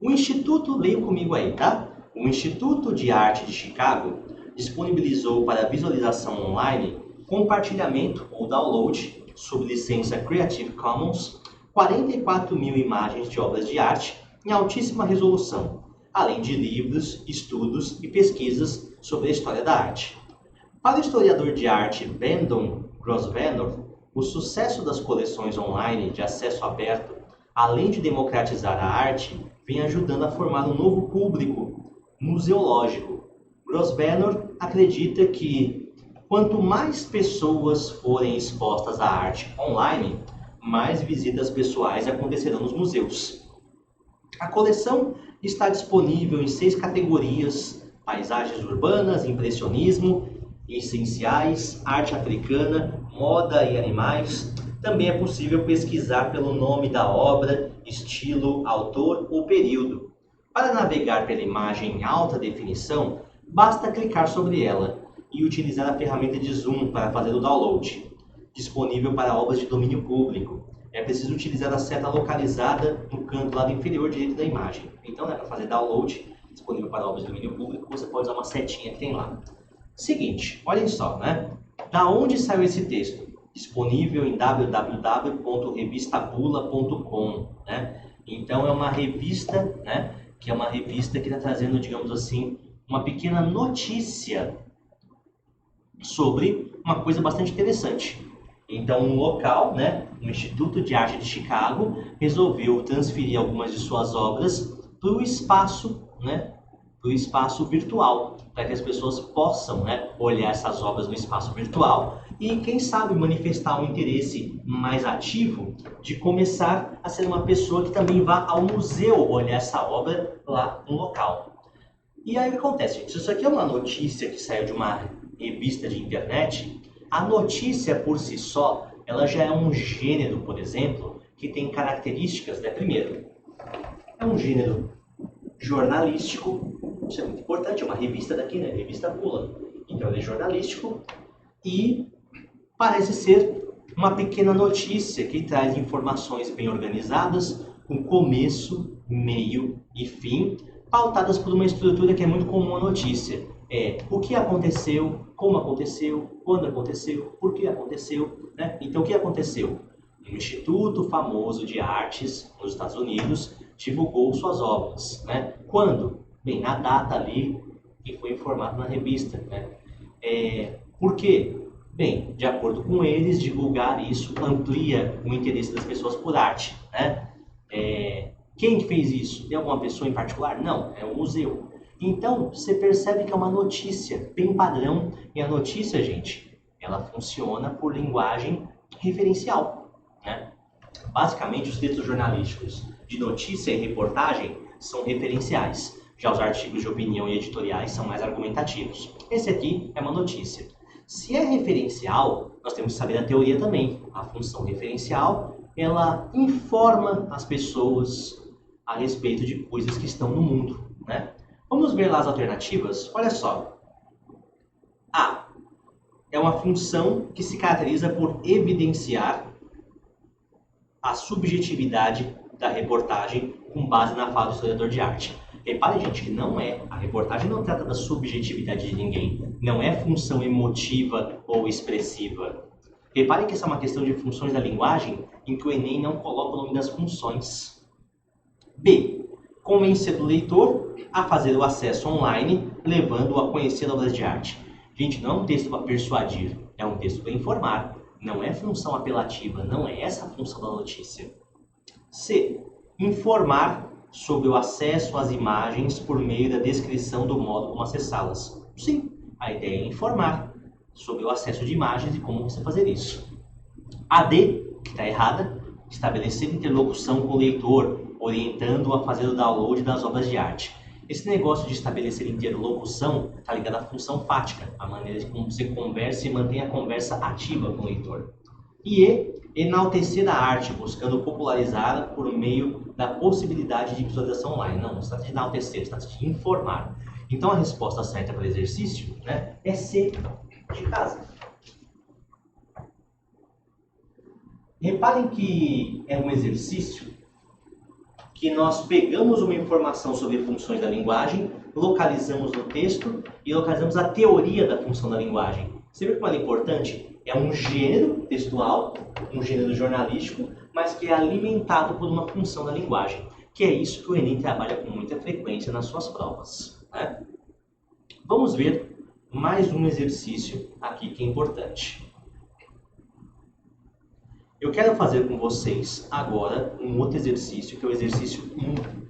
O Instituto, leia comigo aí, tá? O Instituto de Arte de Chicago disponibilizou para visualização online, compartilhamento ou download, sob licença Creative Commons, 44.000 imagens de obras de arte em altíssima resolução, além de livros, estudos e pesquisas sobre a história da arte. Para o historiador de arte Brandon Grosvenor, o sucesso das coleções online de acesso aberto, além de democratizar a arte, vem ajudando a formar um novo público museológico. Grosvenor acredita que quanto mais pessoas forem expostas à arte online, mais visitas pessoais acontecerão nos museus. A coleção está disponível em 6 categorias: paisagens urbanas, impressionismo, essenciais, arte africana, moda e animais. Também é possível pesquisar pelo nome da obra, estilo, autor ou período. Para navegar pela imagem em alta definição, basta clicar sobre ela e utilizar a ferramenta de zoom para fazer o download. Disponível para obras de domínio público. É preciso utilizar a seta localizada no canto lado inferior direito da imagem. Então, para fazer download, disponível para obras de domínio público, você pode usar uma setinha que tem lá. Seguinte, olhem só, né? Da onde saiu esse texto? disponível em www.revistabula.com, né? Então é uma revista, né, que é uma revista que está trazendo, digamos assim, uma pequena notícia sobre uma coisa bastante interessante. Então um local, né, o Instituto de Arte de Chicago, resolveu transferir algumas de suas obras para o espaço, né, para o espaço virtual, para que as pessoas possam, né, olhar essas obras no espaço virtual e, quem sabe, manifestar um interesse mais ativo de começar a ser uma pessoa que também vá ao museu olhar essa obra lá no local. E aí o que acontece, gente? Se isso aqui é uma notícia que saiu de uma revista de internet, a notícia por si só, ela já é um gênero, por exemplo, que tem características, né? Primeiro, é um gênero jornalístico, isso é muito importante, é uma revista daqui, né? Revista Bula. Então ele é jornalístico e parece ser uma pequena notícia que traz informações bem organizadas, com começo, meio e fim, pautadas por uma estrutura que é muito comum à notícia. É o que aconteceu, como aconteceu, quando aconteceu, por que aconteceu, né? Então o que aconteceu? Um instituto famoso de artes nos Estados Unidos divulgou suas obras, né? Quando? Bem, na data ali que foi informado na revista, né? Por quê? Bem, de acordo com eles, divulgar isso amplia o interesse das pessoas por arte, né? Quem que fez isso? Tem alguma pessoa em particular? Não, é o museu. Então, você percebe que é uma notícia bem padrão, e a notícia, gente, ela funciona por linguagem referencial, né? Basicamente, os textos jornalísticos de notícia e reportagem são referenciais. Já os artigos de opinião e editoriais são mais argumentativos. Esse aqui é uma notícia. Se é referencial, nós temos que saber a teoria também. A função referencial, ela informa as pessoas a respeito de coisas que estão no mundo, né? Vamos ver lá as alternativas? Olha só. A é uma função que se caracteriza por evidenciar a subjetividade da reportagem com base na fala do historiador de arte. Repare, gente, que não é. A reportagem não trata da subjetividade de ninguém. Não é função emotiva ou expressiva. Repare que essa é uma questão de funções da linguagem em que o Enem não coloca o nome das funções. B. Convencer o leitor a fazer o acesso online, levando-o a conhecer obras de arte. Gente, não é um texto para persuadir, é um texto para informar. Não é função apelativa, não é essa a função da notícia. C. Informar sobre o acesso às imagens por meio da descrição do modo como acessá-las. Sim, a ideia é informar sobre o acesso de imagens e como você fazer isso. A D, que está errada, estabelecer interlocução com o leitor, orientando-o a fazer o download das obras de arte. Esse negócio de estabelecer interlocução está ligado à função fática, a maneira como você conversa e mantém a conversa ativa com o leitor. E E, enaltecer a arte, buscando popularizá-la por meio da possibilidade de visualização online. Não se trata de enaltecer, se trata de informar. Então a resposta certa para o exercício, né, é C, de casa. Reparem que é um exercício que nós pegamos uma informação sobre funções da linguagem, localizamos no texto e localizamos a teoria da função da linguagem. Você vê como é importante? É um gênero textual, um gênero jornalístico, mas que é alimentado por uma função da linguagem, que é isso que o Enem trabalha com muita frequência nas suas provas, né? Vamos ver mais um exercício aqui que é importante. Eu quero fazer com vocês agora um outro exercício, que é o exercício 1.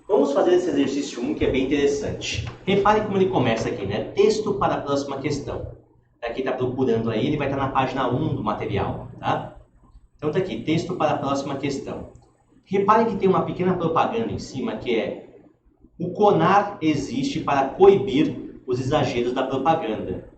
Vamos fazer esse exercício 1, que é bem interessante. Repare como ele começa aqui, né? Texto para a próxima questão. Para quem está procurando aí, ele vai estar na página 1 do material, tá? Então tá aqui, texto para a próxima questão. Reparem que tem uma pequena propaganda em cima que é: o CONAR existe para coibir os exageros da propaganda.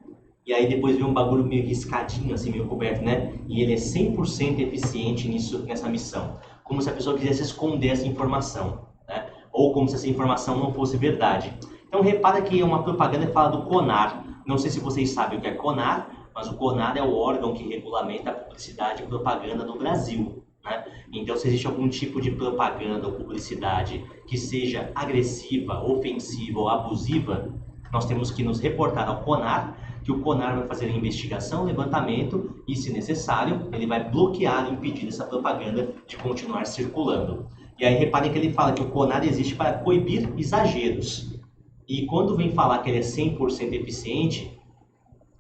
E aí depois vem um bagulho meio riscadinho, assim, meio coberto, né? E ele é 100% eficiente nessa missão. Como se a pessoa quisesse esconder essa informação, né? Ou como se essa informação não fosse verdade. Então repara que é uma propaganda que fala do CONAR. Não sei se vocês sabem o que é CONAR, mas o CONAR é o órgão que regulamenta a publicidade e propaganda no Brasil, né? Então, se existe algum tipo de propaganda ou publicidade que seja agressiva, ofensiva ou abusiva, nós temos que nos reportar ao CONAR, que o CONAR vai fazer a investigação, levantamento e, se necessário, ele vai bloquear e impedir essa propaganda de continuar circulando. E aí reparem que ele fala que o CONAR existe para coibir exageros. E quando vem falar que ele é 100% eficiente,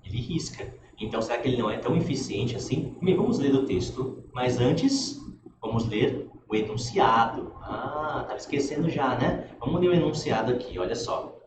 ele risca. Então, será que ele não é tão eficiente assim? Bem, vamos ler o texto, mas antes, vamos ler o enunciado. Estava esquecendo já, né? Vamos ler o enunciado aqui, olha só.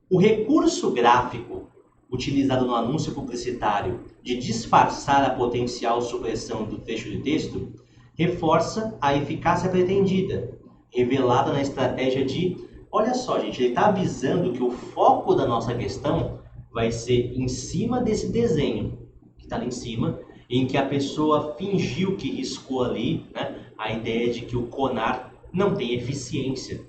O recurso gráfico utilizado no anúncio publicitário de disfarçar a potencial supressão do trecho de texto reforça a eficácia pretendida, revelada na estratégia de... Olha só, gente, ele está avisando que o foco da nossa questão vai ser em cima desse desenho, que está ali em cima, em que a pessoa fingiu que riscou ali, né, a ideia de que o CONAR não tem eficiência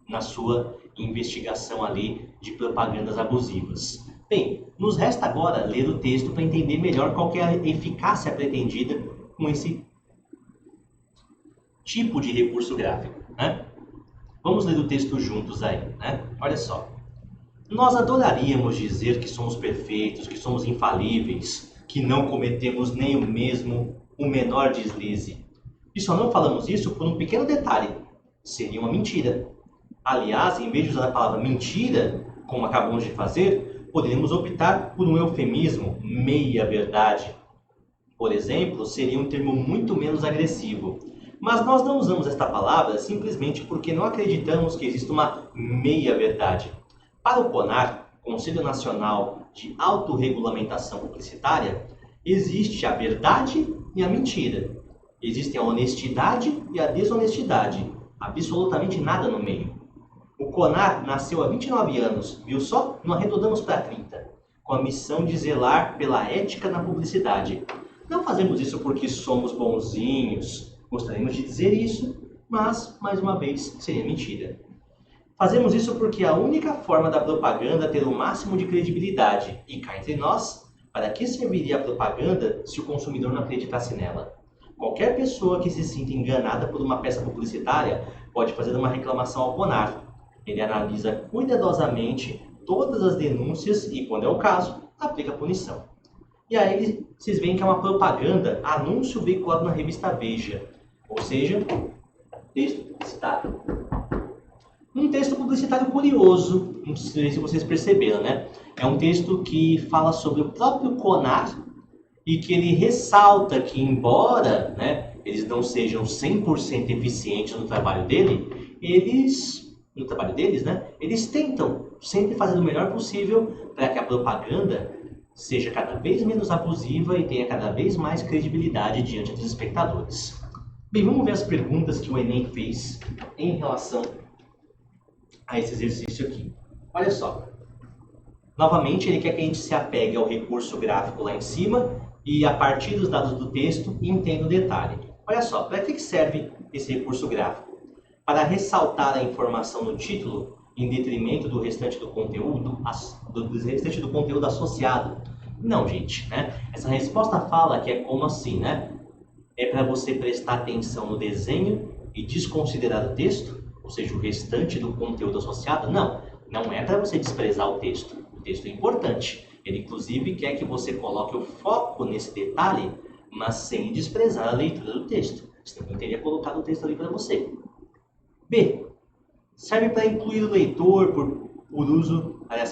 na sua investigação ali de propagandas abusivas. Bem, nos resta agora ler o texto para entender melhor qual que é a eficácia pretendida com esse tipo de recurso gráfico, né? Vamos ler o texto juntos aí, né? Olha só. Nós adoraríamos dizer que somos perfeitos, que somos infalíveis, que não cometemos nem o menor deslize. E só não falamos isso por um pequeno detalhe. Seria uma mentira. Aliás, em vez de usar a palavra mentira, como acabamos de fazer, poderíamos optar por um eufemismo, meia-verdade. Por exemplo, seria um termo muito menos agressivo. Mas nós não usamos esta palavra simplesmente porque não acreditamos que exista uma meia-verdade. Para o CONAR, Conselho Nacional de Autorregulamentação Publicitária, existe a verdade e a mentira. Existem a honestidade e a desonestidade. Absolutamente nada no meio. O CONAR nasceu há 29 anos, viu só? Não arredondamos para 30, com a missão de zelar pela ética na publicidade. Não fazemos isso porque somos bonzinhos, gostaríamos de dizer isso, mas, mais uma vez, seria mentira. Fazemos isso porque a única forma da propaganda ter o máximo de credibilidade, e cá entre nós, para que serviria a propaganda se o consumidor não acreditasse nela? Qualquer pessoa que se sinta enganada por uma peça publicitária pode fazer uma reclamação ao CONAR. Ele analisa cuidadosamente todas as denúncias e, quando é o caso, aplica a punição. E aí vocês veem que é uma propaganda, anúncio veiculado na revista Veja, ou seja, texto publicitário. Um texto publicitário curioso, não sei se vocês perceberam, né? É um texto que fala sobre o próprio CONAR e que ele ressalta que, embora, né, eles não sejam 100% eficientes no trabalho deles, né, eles tentam sempre fazer o melhor possível para que a propaganda seja cada vez menos abusiva e tenha cada vez mais credibilidade diante dos espectadores. Bem, vamos ver as perguntas que o Enem fez em relação a esse exercício aqui. Olha só. Novamente, ele quer que a gente se apegue ao recurso gráfico lá em cima e, a partir dos dados do texto, entenda o detalhe. Olha só, para que serve esse recurso gráfico? Para ressaltar a informação no título em detrimento do restante do conteúdo, associado? Não, gente, né? Essa resposta fala que é como assim, né? É para você prestar atenção no desenho e desconsiderar o texto, ou seja, o restante do conteúdo associado? Não, não é para você desprezar o texto. O texto é importante. Ele, inclusive, quer que você coloque o foco nesse detalhe, mas sem desprezar a leitura do texto. Senão eu teria colocado o texto ali para você. B. Serve para incluir o leitor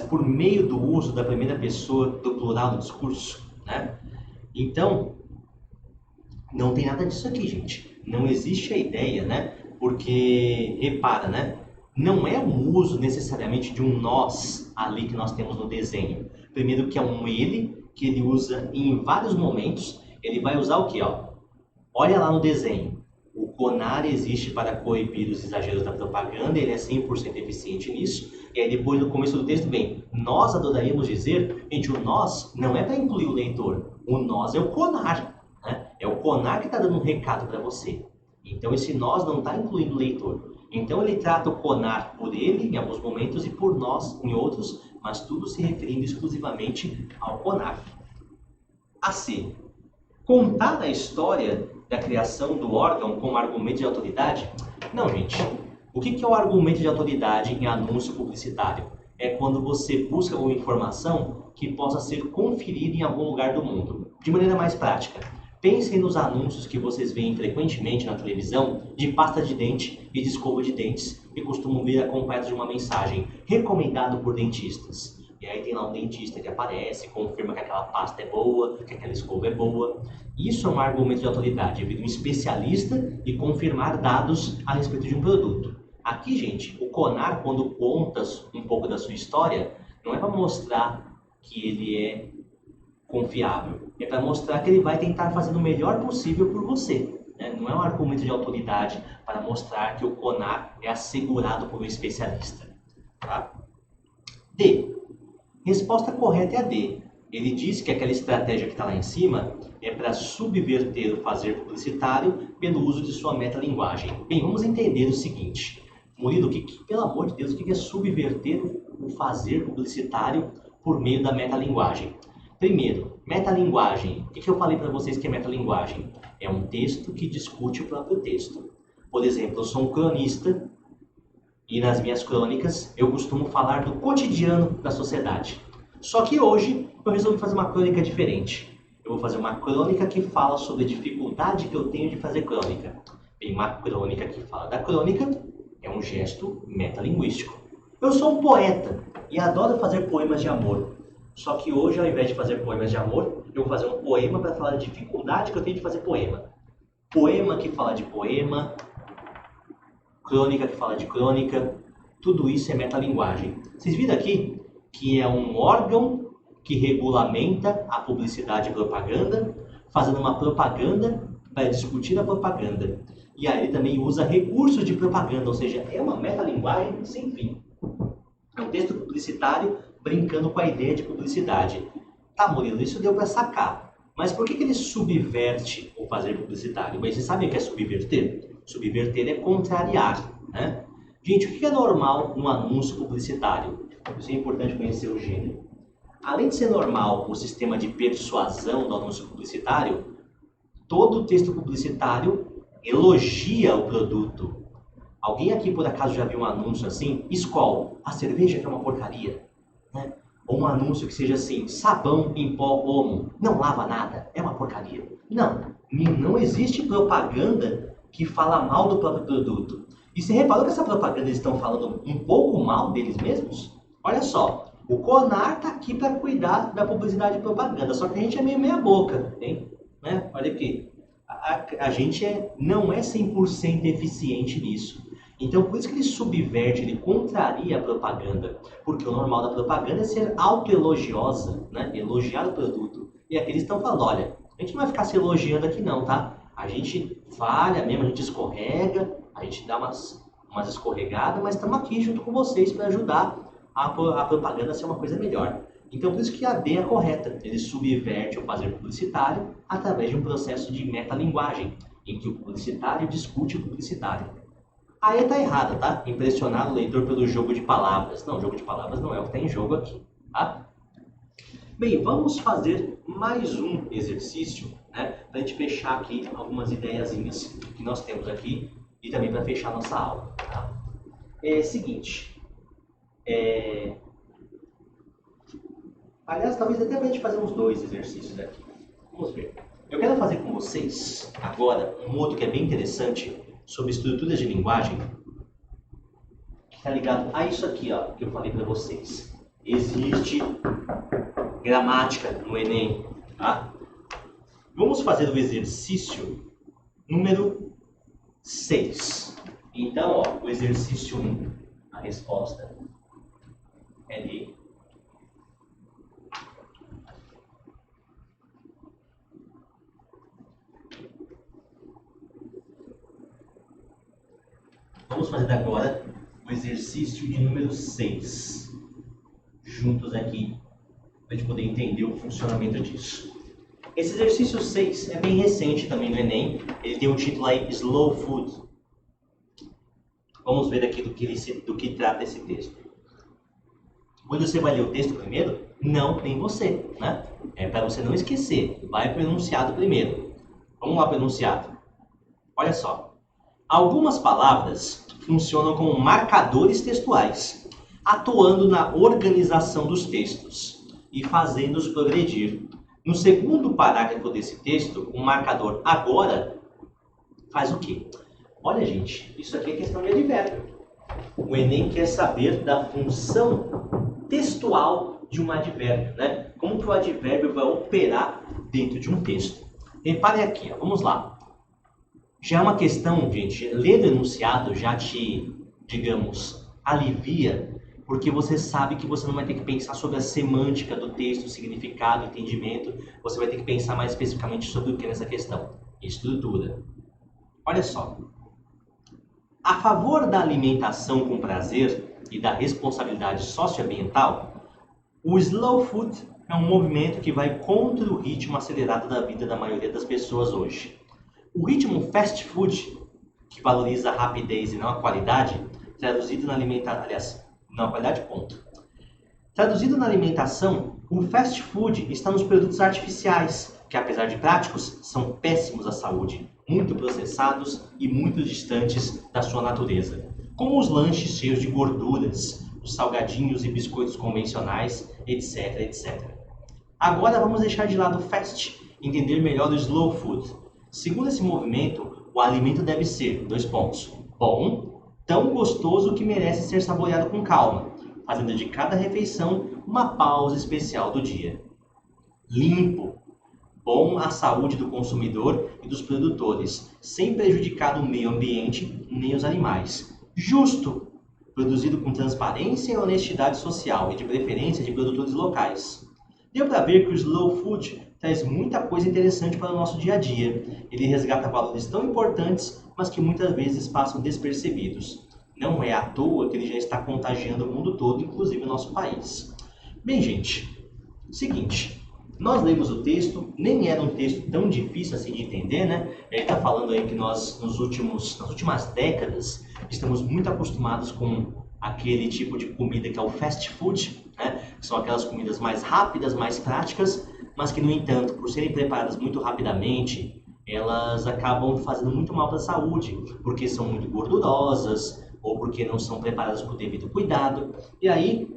por meio do uso da primeira pessoa do plural no discurso, né? Então, não tem nada disso aqui, gente. Não existe a ideia, né? Porque, repara, né? Não é um uso necessariamente de um nós ali que nós temos no desenho. Primeiro que é um ele, que ele usa em vários momentos. Ele vai usar o quê? Ó? Olha lá no desenho. O CONAR existe para coibir os exageros da propaganda, ele é 100% eficiente nisso. E aí depois, no começo do texto, vem, nós adoraríamos dizer, gente, o nós não é para incluir o leitor. O nós é o CONAR, né? É o CONAR que está dando um recado para você. Então esse nós não está incluindo o leitor. Então ele trata o CONAR por ele em alguns momentos e por nós em outros, mas tudo se referindo exclusivamente ao CONAR. A C. Contar a história da criação do órgão como argumento de autoridade? Não, gente. O que é o argumento de autoridade em anúncio publicitário? É quando você busca uma informação que possa ser conferida em algum lugar do mundo. De maneira mais prática, pensem nos anúncios que vocês veem frequentemente na televisão de pasta de dente e de escova de dentes e costumam vir acompanhados de uma mensagem recomendado por dentistas. E aí tem lá um dentista que aparece, confirma que aquela pasta é boa, que aquela escova é boa. Isso é um argumento de autoridade, é vir um especialista e confirmar dados a respeito de um produto. Aqui, gente, o CONAR, quando conta um pouco da sua história, não é para mostrar que ele é confiável, é para mostrar que ele vai tentar fazer o melhor possível por você. Né? Não é um argumento de autoridade para mostrar que o CONAR é assegurado por um especialista. Tá? D. Resposta correta é a D. Ele diz que aquela estratégia que está lá em cima é para subverter o fazer publicitário pelo uso de sua metalinguagem. Bem, vamos entender o seguinte. Murilo, pelo amor de Deus, o que é subverter o fazer publicitário por meio da metalinguagem? Primeiro, metalinguagem. O que eu falei para vocês que é metalinguagem? É um texto que discute o próprio texto. Por exemplo, eu sou um cronista e nas minhas crônicas eu costumo falar do cotidiano da sociedade. Só que hoje eu resolvi fazer uma crônica diferente. Eu vou fazer uma crônica que fala sobre a dificuldade que eu tenho de fazer crônica. Tem uma crônica que fala da crônica, é um gesto metalinguístico. Eu sou um poeta e adoro fazer poemas de amor. Só que hoje, ao invés de fazer poemas de amor, eu vou fazer um poema para falar da dificuldade que eu tenho de fazer poema. Poema que fala de poema, crônica que fala de crônica, tudo isso é metalinguagem. Vocês viram aqui que é um órgão que regulamenta a publicidade e propaganda, fazendo uma propaganda para discutir a propaganda. E aí ele também usa recursos de propaganda, ou seja, é uma metalinguagem sem fim. É um texto publicitário brincando com a ideia de publicidade. Tá, Murilo, isso deu para sacar. Mas por que ele subverte o fazer publicitário? Mas vocês sabem o que é subverter? Subverter é contrariar, né? Gente, o que é normal no anúncio publicitário? Isso é importante conhecer o gênero. Além de ser normal o sistema de persuasão do anúncio publicitário, todo texto publicitário elogia o produto. Alguém aqui por acaso já viu um anúncio assim? Skol, a cerveja que é uma porcaria. Né? Ou um anúncio que seja assim, sabão em pó Omo, não lava nada, é uma porcaria. Não existe propaganda que fala mal do próprio produto. E você reparou que essa propaganda eles estão falando um pouco mal deles mesmos? Olha só, o CONAR está aqui para cuidar da publicidade e propaganda, só que a gente é meio meia boca, hein? Né? Olha aqui, a gente não é 100% eficiente nisso. Então, por isso que ele subverte, ele contraria a propaganda. Porque o normal da propaganda é ser autoelogiosa, né? Elogiar o produto. E aqui eles estão falando, olha, a gente não vai ficar se elogiando aqui não, tá? A gente falha mesmo, a gente escorrega, a gente dá umas escorregadas, mas estamos aqui junto com vocês para ajudar a propaganda a ser uma coisa melhor. Então, por isso que a D é correta. Ele subverte o fazer publicitário através de um processo de metalinguagem, em que o publicitário discute o publicitário. A E está errada, tá? Impressionar o leitor pelo jogo de palavras. Não, jogo de palavras não é o que está em jogo aqui, tá? Bem, vamos fazer mais um exercício, né? Para a gente fechar aqui algumas ideiazinhas que nós temos aqui e também para fechar nossa aula, tá? É o seguinte. Aliás, talvez até para a gente fazer uns 2 exercícios aqui. Vamos ver. Eu quero fazer com vocês agora um outro que é bem interessante sobre estruturas de linguagem, que está ligado a isso aqui, ó, que eu falei para vocês. Existe gramática no Enem, tá? Vamos fazer o exercício número 6. Então, ó, o exercício 1, a resposta é D. Vamos fazer agora o exercício de número 6, juntos aqui, para a gente poder entender o funcionamento disso. Esse exercício 6 é bem recente também no Enem, ele tem o título aí Slow Food. Vamos ver aqui do que trata esse texto. Onde você vai ler o texto primeiro? Não, nem você, né? É para você não esquecer. Vai para o enunciado primeiro. Vamos lá para o enunciado. Olha só. Algumas palavras funcionam como marcadores textuais, atuando na organização dos textos e fazendo-os progredir. No segundo parágrafo desse texto, o marcador agora faz o quê? Olha, gente, isso aqui é questão de advérbio. O Enem quer saber da função textual de um advérbio, né? Como que o advérbio vai operar dentro de um texto. Repare aqui, ó, vamos lá. Já é uma questão, gente, ler o enunciado já te, digamos, alivia, porque você sabe que você não vai ter que pensar sobre a semântica do texto, o significado, o entendimento. Você vai ter que pensar mais especificamente sobre o que nessa questão? Estrutura. Olha só. A favor da alimentação com prazer e da responsabilidade socioambiental, o slow food é um movimento que vai contra o ritmo acelerado da vida da maioria das pessoas hoje. O ritmo fast food, que valoriza a rapidez e não a qualidade, traduzido na alimentação, aliás, não a qualidade, ponto. Traduzido na alimentação, o fast food está nos produtos artificiais, que apesar de práticos, são péssimos à saúde, muito processados e muito distantes da sua natureza, como os lanches cheios de gorduras, os salgadinhos e biscoitos convencionais, etc, etc. Agora vamos deixar de lado o fast e entender melhor o slow food. Segundo esse movimento, o alimento deve ser, bom, tão gostoso que merece ser saboreado com calma, fazendo de cada refeição uma pausa especial do dia. Limpo, bom à saúde do consumidor e dos produtores, sem prejudicar o meio ambiente nem os animais. Justo, produzido com transparência e honestidade social e de preferência de produtores locais. Deu para ver que o slow food traz muita coisa interessante para o nosso dia a dia. Ele resgata valores tão importantes, mas que muitas vezes passam despercebidos. Não é à toa que ele já está contagiando o mundo todo, inclusive o nosso país. Bem, gente, seguinte, nós lemos o texto, nem era um texto tão difícil assim de entender, né? Ele está falando aí que nós, nas últimas décadas, estamos muito acostumados com aquele tipo de comida que é o fast food, né? Que são aquelas comidas mais rápidas, mais práticas, mas que, no entanto, por serem preparadas muito rapidamente, elas acabam fazendo muito mal para a saúde, porque são muito gordurosas ou porque não são preparadas com o devido cuidado. E aí,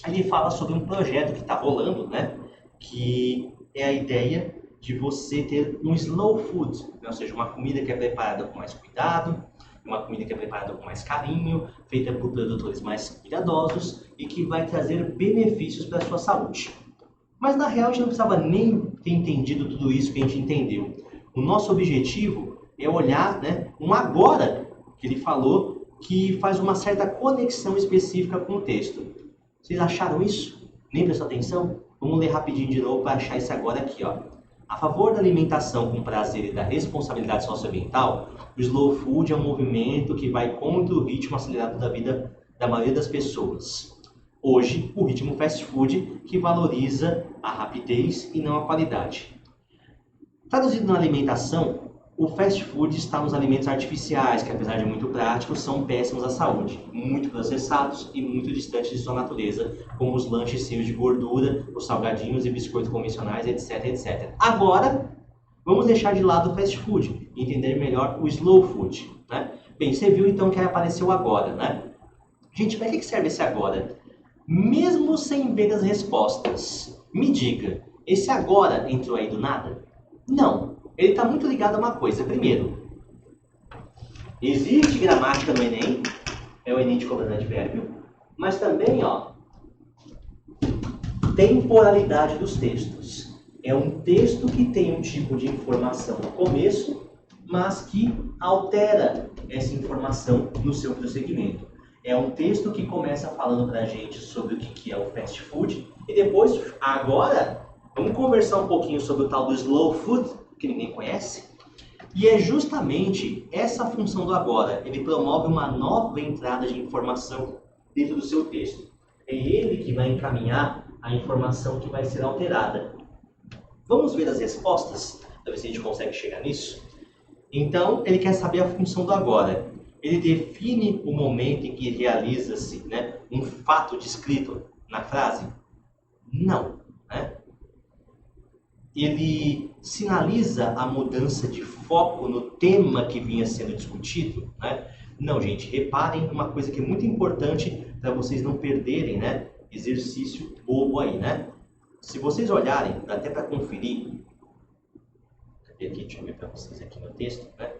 ele fala sobre um projeto que está rolando, né? Que é a ideia de você ter um slow food, né? Ou seja, uma comida que é preparada com mais cuidado, uma comida que é preparada com mais carinho, feita por produtores mais cuidadosos e que vai trazer benefícios para a sua saúde. Mas na real a gente não precisava nem ter entendido tudo isso que a gente entendeu. O nosso objetivo é olhar, né, um agora que ele falou que faz uma certa conexão específica com o texto. Vocês acharam isso? Nem prestou atenção? Vamos ler rapidinho de novo para achar esse agora aqui, ó. A favor da alimentação com prazer e da responsabilidade socioambiental, o slow food é um movimento que vai contra o ritmo acelerado da vida da maioria das pessoas. Hoje, o ritmo fast food que valoriza a rapidez e não a qualidade. Traduzido na alimentação, o fast food está nos alimentos artificiais, que apesar de muito práticos, são péssimos à saúde, muito processados e muito distantes de sua natureza, como os lanches cheios de gordura, os salgadinhos e biscoitos convencionais, etc, etc. Agora, vamos deixar de lado o fast food e entender melhor o slow food, né? Bem, você viu então que apareceu agora, né? Gente, para que serve esse agora? Mesmo sem ver as respostas, me diga, esse agora entrou aí do nada? Não. Ele está muito ligado a uma coisa. Primeiro, existe gramática no Enem, é o Enem de cobrando advérbio, mas também, ó, temporalidade dos textos. É um texto que tem um tipo de informação no começo, mas que altera essa informação no seu prosseguimento. É um texto que começa falando pra gente sobre o que é o fast food, e depois, agora, vamos conversar um pouquinho sobre o tal do slow food, que ninguém conhece. E é justamente essa função do agora. Ele promove uma nova entrada de informação dentro do seu texto. É ele que vai encaminhar a informação que vai ser alterada. Vamos ver as respostas? Para ver se a gente consegue chegar nisso. Então, ele quer saber a função do agora. Ele define o momento em que realiza-se, né, um fato descrito na frase. Não, né? Ele sinaliza a mudança de foco no tema que vinha sendo discutido, né? Não, gente, reparem uma coisa que é muito importante para vocês não perderem, né? Exercício bobo aí, né? Se vocês olharem, dá até para conferir. Cadê aqui? Deixa eu ver para vocês aqui no texto, né?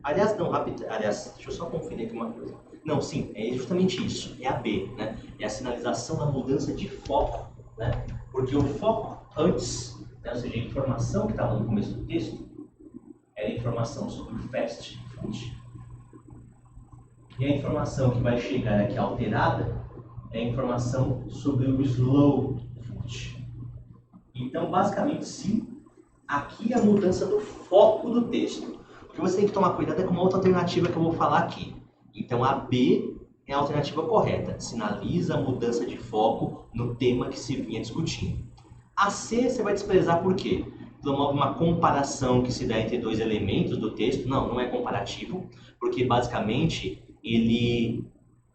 Aliás, não, rápido. Aliás, deixa eu só conferir aqui uma coisa. Não, sim, é justamente isso. É a B, né? É a sinalização da mudança de foco, né? Porque o foco antes, né, ou seja, a informação que estava no começo do texto, era a informação sobre o fast food. E a informação que vai chegar aqui alterada é a informação sobre o slow food. Então, basicamente, sim, aqui é a mudança do foco do texto. O que você tem que tomar cuidado é com uma outra alternativa que eu vou falar aqui. Então, a B é a alternativa correta. Sinaliza a mudança de foco no tema que se vinha discutindo. A C você vai desprezar por quê? Promove uma comparação que se dá entre dois elementos do texto. Não, não é comparativo, porque basicamente ele,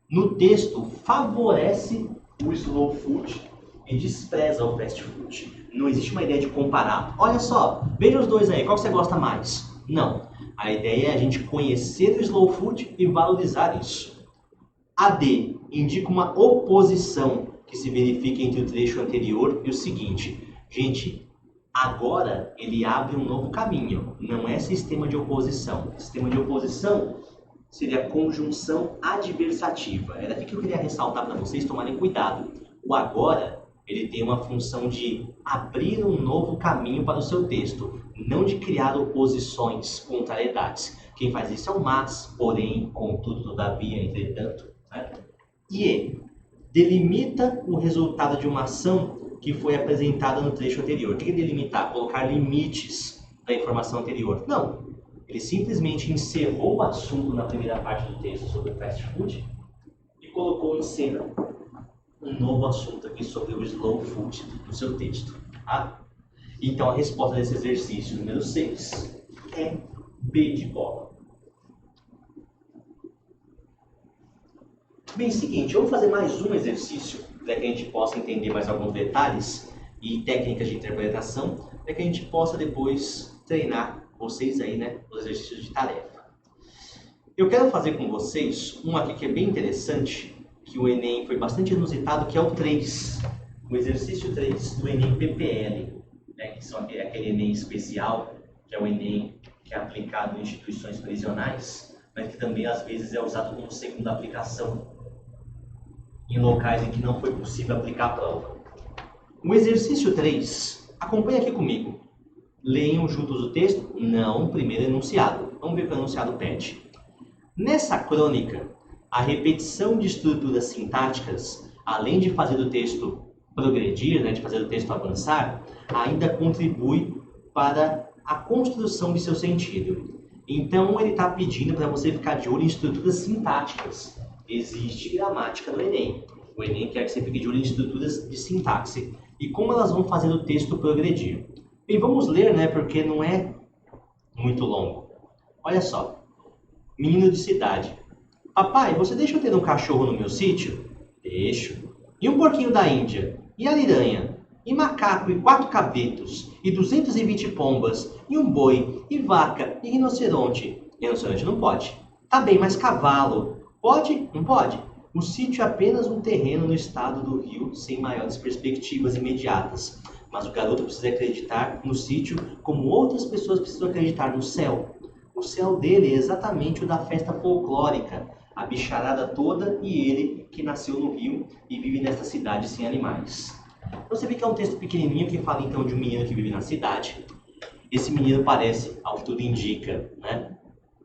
no texto, favorece o slow food e despreza o fast food. Não existe uma ideia de comparar. Olha só, veja os dois aí, qual que você gosta mais? Não. A ideia é a gente conhecer o slow food e valorizar isso. A D indica uma oposição que se verifica entre o trecho anterior e o seguinte. Gente, agora ele abre um novo caminho. Não é sistema de oposição. Sistema de oposição seria conjunção adversativa. Era aqui que eu queria ressaltar para vocês tomarem cuidado. O agora, ele tem uma função de abrir um novo caminho para o seu texto, não de criar oposições, contrariedades. Quem faz isso é o mas, porém, contudo, todavia, entretanto. Né? E delimita o resultado de uma ação que foi apresentada no trecho anterior. O que é delimitar? Colocar limites da informação anterior. Não. Ele simplesmente encerrou o assunto na primeira parte do texto sobre o fast food e colocou em cena um novo assunto aqui sobre o slow food no seu texto. Tá? Então a resposta desse exercício número 6 é B de bola. Bem, seguinte, vamos fazer mais um exercício para que a gente possa entender mais alguns detalhes e técnicas de interpretação, para que a gente possa depois treinar vocês aí, né, os exercícios de tarefa. Eu quero fazer com vocês um aqui que é bem interessante, que o Enem foi bastante inusitado, que é o 3, o exercício 3 do Enem PPL, né, que são aquele Enem especial, que é o Enem que é aplicado em instituições prisionais, mas que também às vezes é usado como segunda aplicação em locais em que não foi possível aplicar a prova. O exercício 3, acompanhe aqui comigo. Leiam juntos o texto? Não, primeiro enunciado. Vamos ver o que o enunciado pede. Nessa crônica, a repetição de estruturas sintáticas, além de fazer o texto progredir, né, de fazer o texto avançar, ainda contribui para a construção de seu sentido. Então, ele está pedindo para você ficar de olho em estruturas sintáticas. Existe gramática no Enem. O Enem quer que você fique de olho em estruturas de sintaxe. E como elas vão fazer o texto progredir. Bem, vamos ler, né, porque não é muito longo. Olha só. Menino de cidade. Papai, você deixa eu ter um cachorro no meu sítio? Deixo. E um porquinho da Índia? E a liranha? E macaco, e 4 cabritos? E 220 pombas? E um boi? E vaca? E rinoceronte? Rinoceronte não pode. Tá bem, mas cavalo? Pode? Não pode? O sítio é apenas um terreno no estado do Rio, sem maiores perspectivas imediatas. Mas o garoto precisa acreditar no sítio como outras pessoas precisam acreditar no céu. O céu dele é exatamente o da festa folclórica, a bicharada toda e ele que nasceu no Rio e vive nesta cidade sem animais. Você vê que é um texto pequenininho que fala então de um menino que vive na cidade. Esse menino parece, ao que tudo indica, né,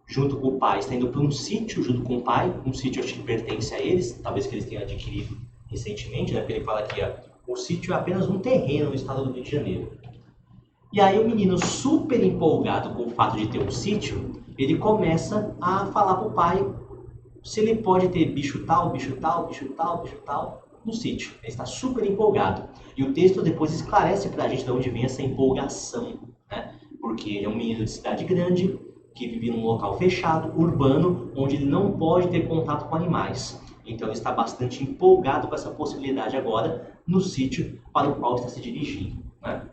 junto com o pai, está indo para um sítio junto com o pai, um sítio acho que pertence a eles, talvez que eles tenham adquirido recentemente, né, porque ele fala que o sítio é apenas um terreno no estado do Rio de Janeiro. E aí o menino, super empolgado com o fato de ter um sítio, ele começa a falar para o pai se ele pode ter bicho tal, bicho tal, bicho tal, bicho tal no sítio. Ele está super empolgado. E o texto depois esclarece para a gente de onde vem essa empolgação, né? Porque ele é um menino de cidade grande, que vive num local fechado, urbano, onde ele não pode ter contato com animais. Então ele está bastante empolgado com essa possibilidade agora no sítio para o qual está se dirigindo, né?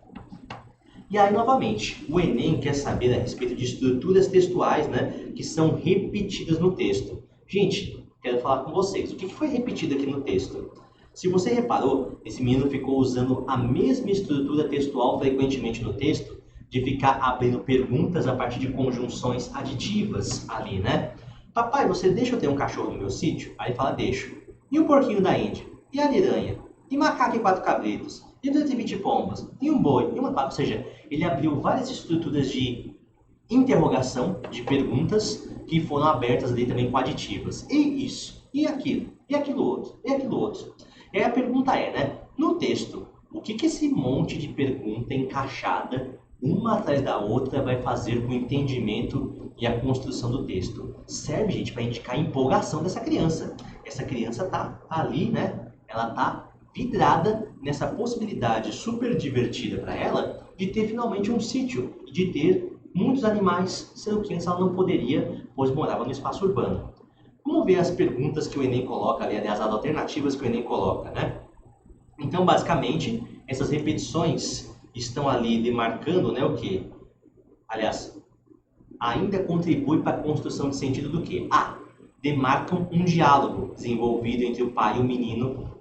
E aí, novamente, o Enem quer saber a respeito de estruturas textuais, né, que são repetidas no texto. Gente, quero falar com vocês. O que foi repetido aqui no texto? Se você reparou, esse menino ficou usando a mesma estrutura textual frequentemente no texto, de ficar abrindo perguntas a partir de conjunções aditivas ali, né? Papai, você deixa eu ter um cachorro no meu sítio? Aí ele fala, deixo. E o porquinho da Índia? E a liranha? E macaco e 4 cabritos? E 220 pombas? E um boi? E uma vaca? Ou seja, ele abriu várias estruturas de interrogação, de perguntas, que foram abertas ali também com aditivas. E isso? E aquilo? E aquilo outro? E aquilo outro? E aí a pergunta é, né? No texto, o que esse monte de pergunta encaixada, uma atrás da outra, vai fazer com o entendimento e a construção do texto? Serve, gente, para indicar a empolgação dessa criança. Essa criança tá ali, né? Ela tá vidrada nessa possibilidade super divertida para ela de ter finalmente um sítio, de ter muitos animais, sendo que antes ela não poderia, pois morava no espaço urbano. Vamos ver as perguntas que o Enem coloca ali, aliás, as alternativas que o Enem coloca, né? Então, basicamente, essas repetições estão ali demarcando, né, o quê? Aliás, ainda contribui para a construção de sentido do quê? Demarcam um diálogo desenvolvido entre o pai e o menino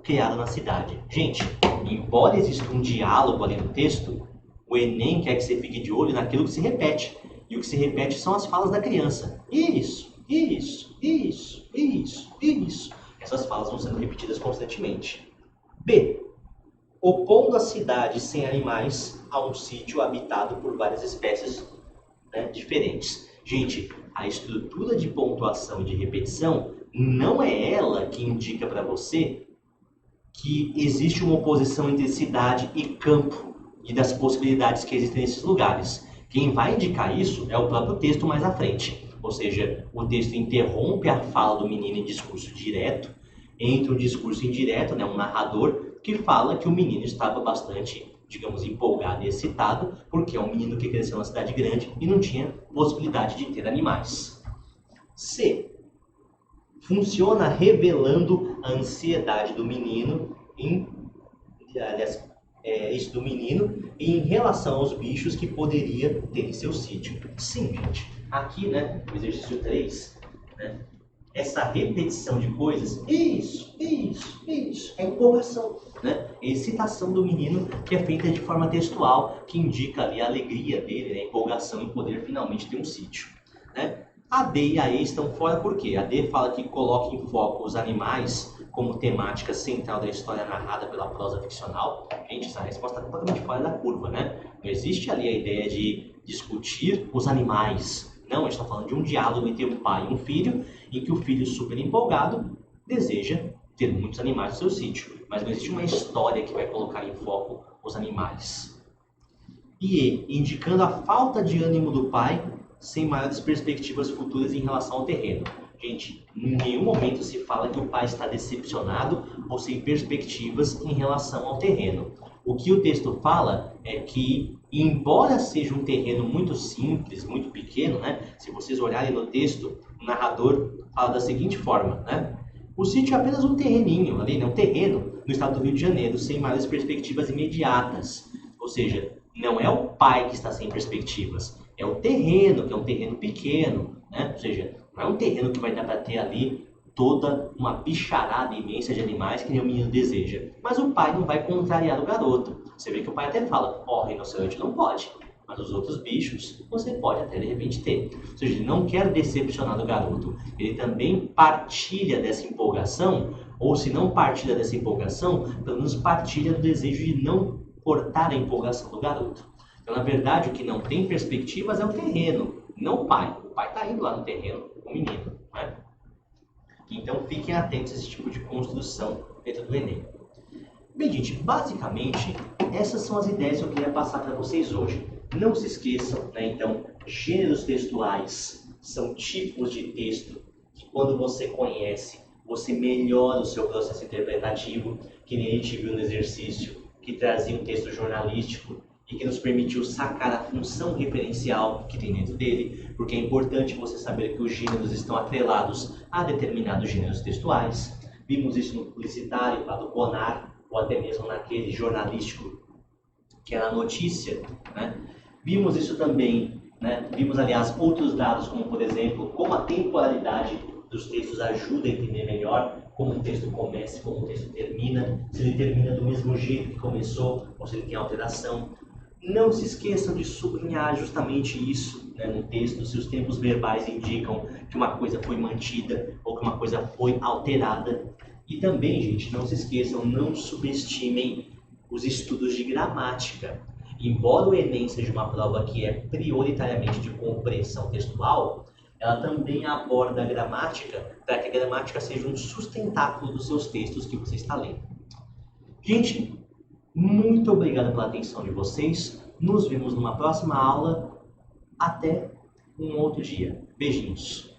criado na cidade. Gente, embora exista um diálogo ali no texto, o Enem quer que você fique de olho naquilo que se repete. E o que se repete são as falas da criança. Isso, isso, isso, isso, isso. Essas falas vão sendo repetidas constantemente. B. Opondo a cidade sem animais a um sítio habitado por várias espécies, né, diferentes. Gente, a estrutura de pontuação e de repetição não é ela que indica para você que existe uma oposição entre cidade e campo e das possibilidades que existem nesses lugares. Quem vai indicar isso é o próprio texto mais à frente. Ou seja, o texto interrompe a fala do menino em discurso direto, entra um discurso indireto, né, um narrador, que fala que o menino estava bastante, digamos, empolgado e excitado, porque é um menino que cresceu numa cidade grande e não tinha possibilidade de ter animais. C. Funciona revelando a ansiedade do menino do menino em relação aos bichos que poderia ter em seu sítio. Sim, gente. Aqui, né, no exercício 3, né, essa repetição de coisas, isso, é empolgação, né? É excitação do menino que é feita de forma textual, que indica ali a alegria dele, né, a empolgação em poder finalmente ter um sítio, né? A D e a E estão fora porque a D fala que coloca em foco os animais como temática central da história narrada pela prosa ficcional. Gente, essa resposta está completamente fora da curva, né? Não existe ali a ideia de discutir os animais. Não, a gente está falando de um diálogo entre um pai e um filho, em que o filho, super empolgado, deseja ter muitos animais no seu sítio. Mas não existe uma história que vai colocar em foco os animais. E E, indicando a falta de ânimo do pai, sem maiores perspectivas futuras em relação ao terreno. Gente, em nenhum momento se fala que o pai está decepcionado ou sem perspectivas em relação ao terreno. O que o texto fala é que, embora seja um terreno muito simples, muito pequeno, né? Se vocês olharem no texto, o narrador fala da seguinte forma, né? O sítio é apenas um terreninho ali, né? Um terreno no estado do Rio de Janeiro, sem maiores perspectivas imediatas. Ou seja, não é o pai que está sem perspectivas, é o terreno, que é um terreno pequeno, né? Ou seja, não é um terreno que vai dar para ter ali toda uma bicharada imensa de animais que nem o menino deseja. Mas o pai não vai contrariar o garoto. Você vê que o pai até fala, rinoceronte não pode, mas os outros bichos você pode até de repente ter. Ou seja, ele não quer decepcionar o garoto. Ele também partilha dessa empolgação, ou se não partilha dessa empolgação, pelo menos partilha do desejo de não cortar a empolgação do garoto. Então, na verdade, o que não tem perspectivas é o terreno, não o pai. O pai está indo lá no terreno com o menino, né? Então, fiquem atentos a esse tipo de construção dentro do Enem. Bem, gente, basicamente, essas são as ideias que eu queria passar para vocês hoje. Não se esqueçam, né? Então, gêneros textuais são tipos de texto que, quando você conhece, você melhora o seu processo interpretativo, que nem a gente viu no exercício, que trazia um texto jornalístico e que nos permitiu sacar a função referencial que tem dentro dele, porque é importante você saber que os gêneros estão atrelados a determinados gêneros textuais. Vimos isso no publicitário, lá do Bonar, ou até mesmo naquele jornalístico, que era a notícia, né? Vimos isso também, né? Vimos, aliás, outros dados, como, por exemplo, como a temporalidade dos textos ajuda a entender melhor como o texto começa e como o texto termina, se ele termina do mesmo jeito que começou, ou se ele tem alteração. Não se esqueçam de sublinhar justamente isso, né, no texto, se os tempos verbais indicam que uma coisa foi mantida ou que uma coisa foi alterada. E também, gente, não se esqueçam, não subestimem os estudos de gramática. Embora o Enem seja uma prova que é prioritariamente de compreensão textual, ela também aborda a gramática para que a gramática seja um sustentáculo dos seus textos que você está lendo. Gente, muito obrigado pela atenção de vocês. Nos vemos numa próxima aula. Até um outro dia. Beijinhos.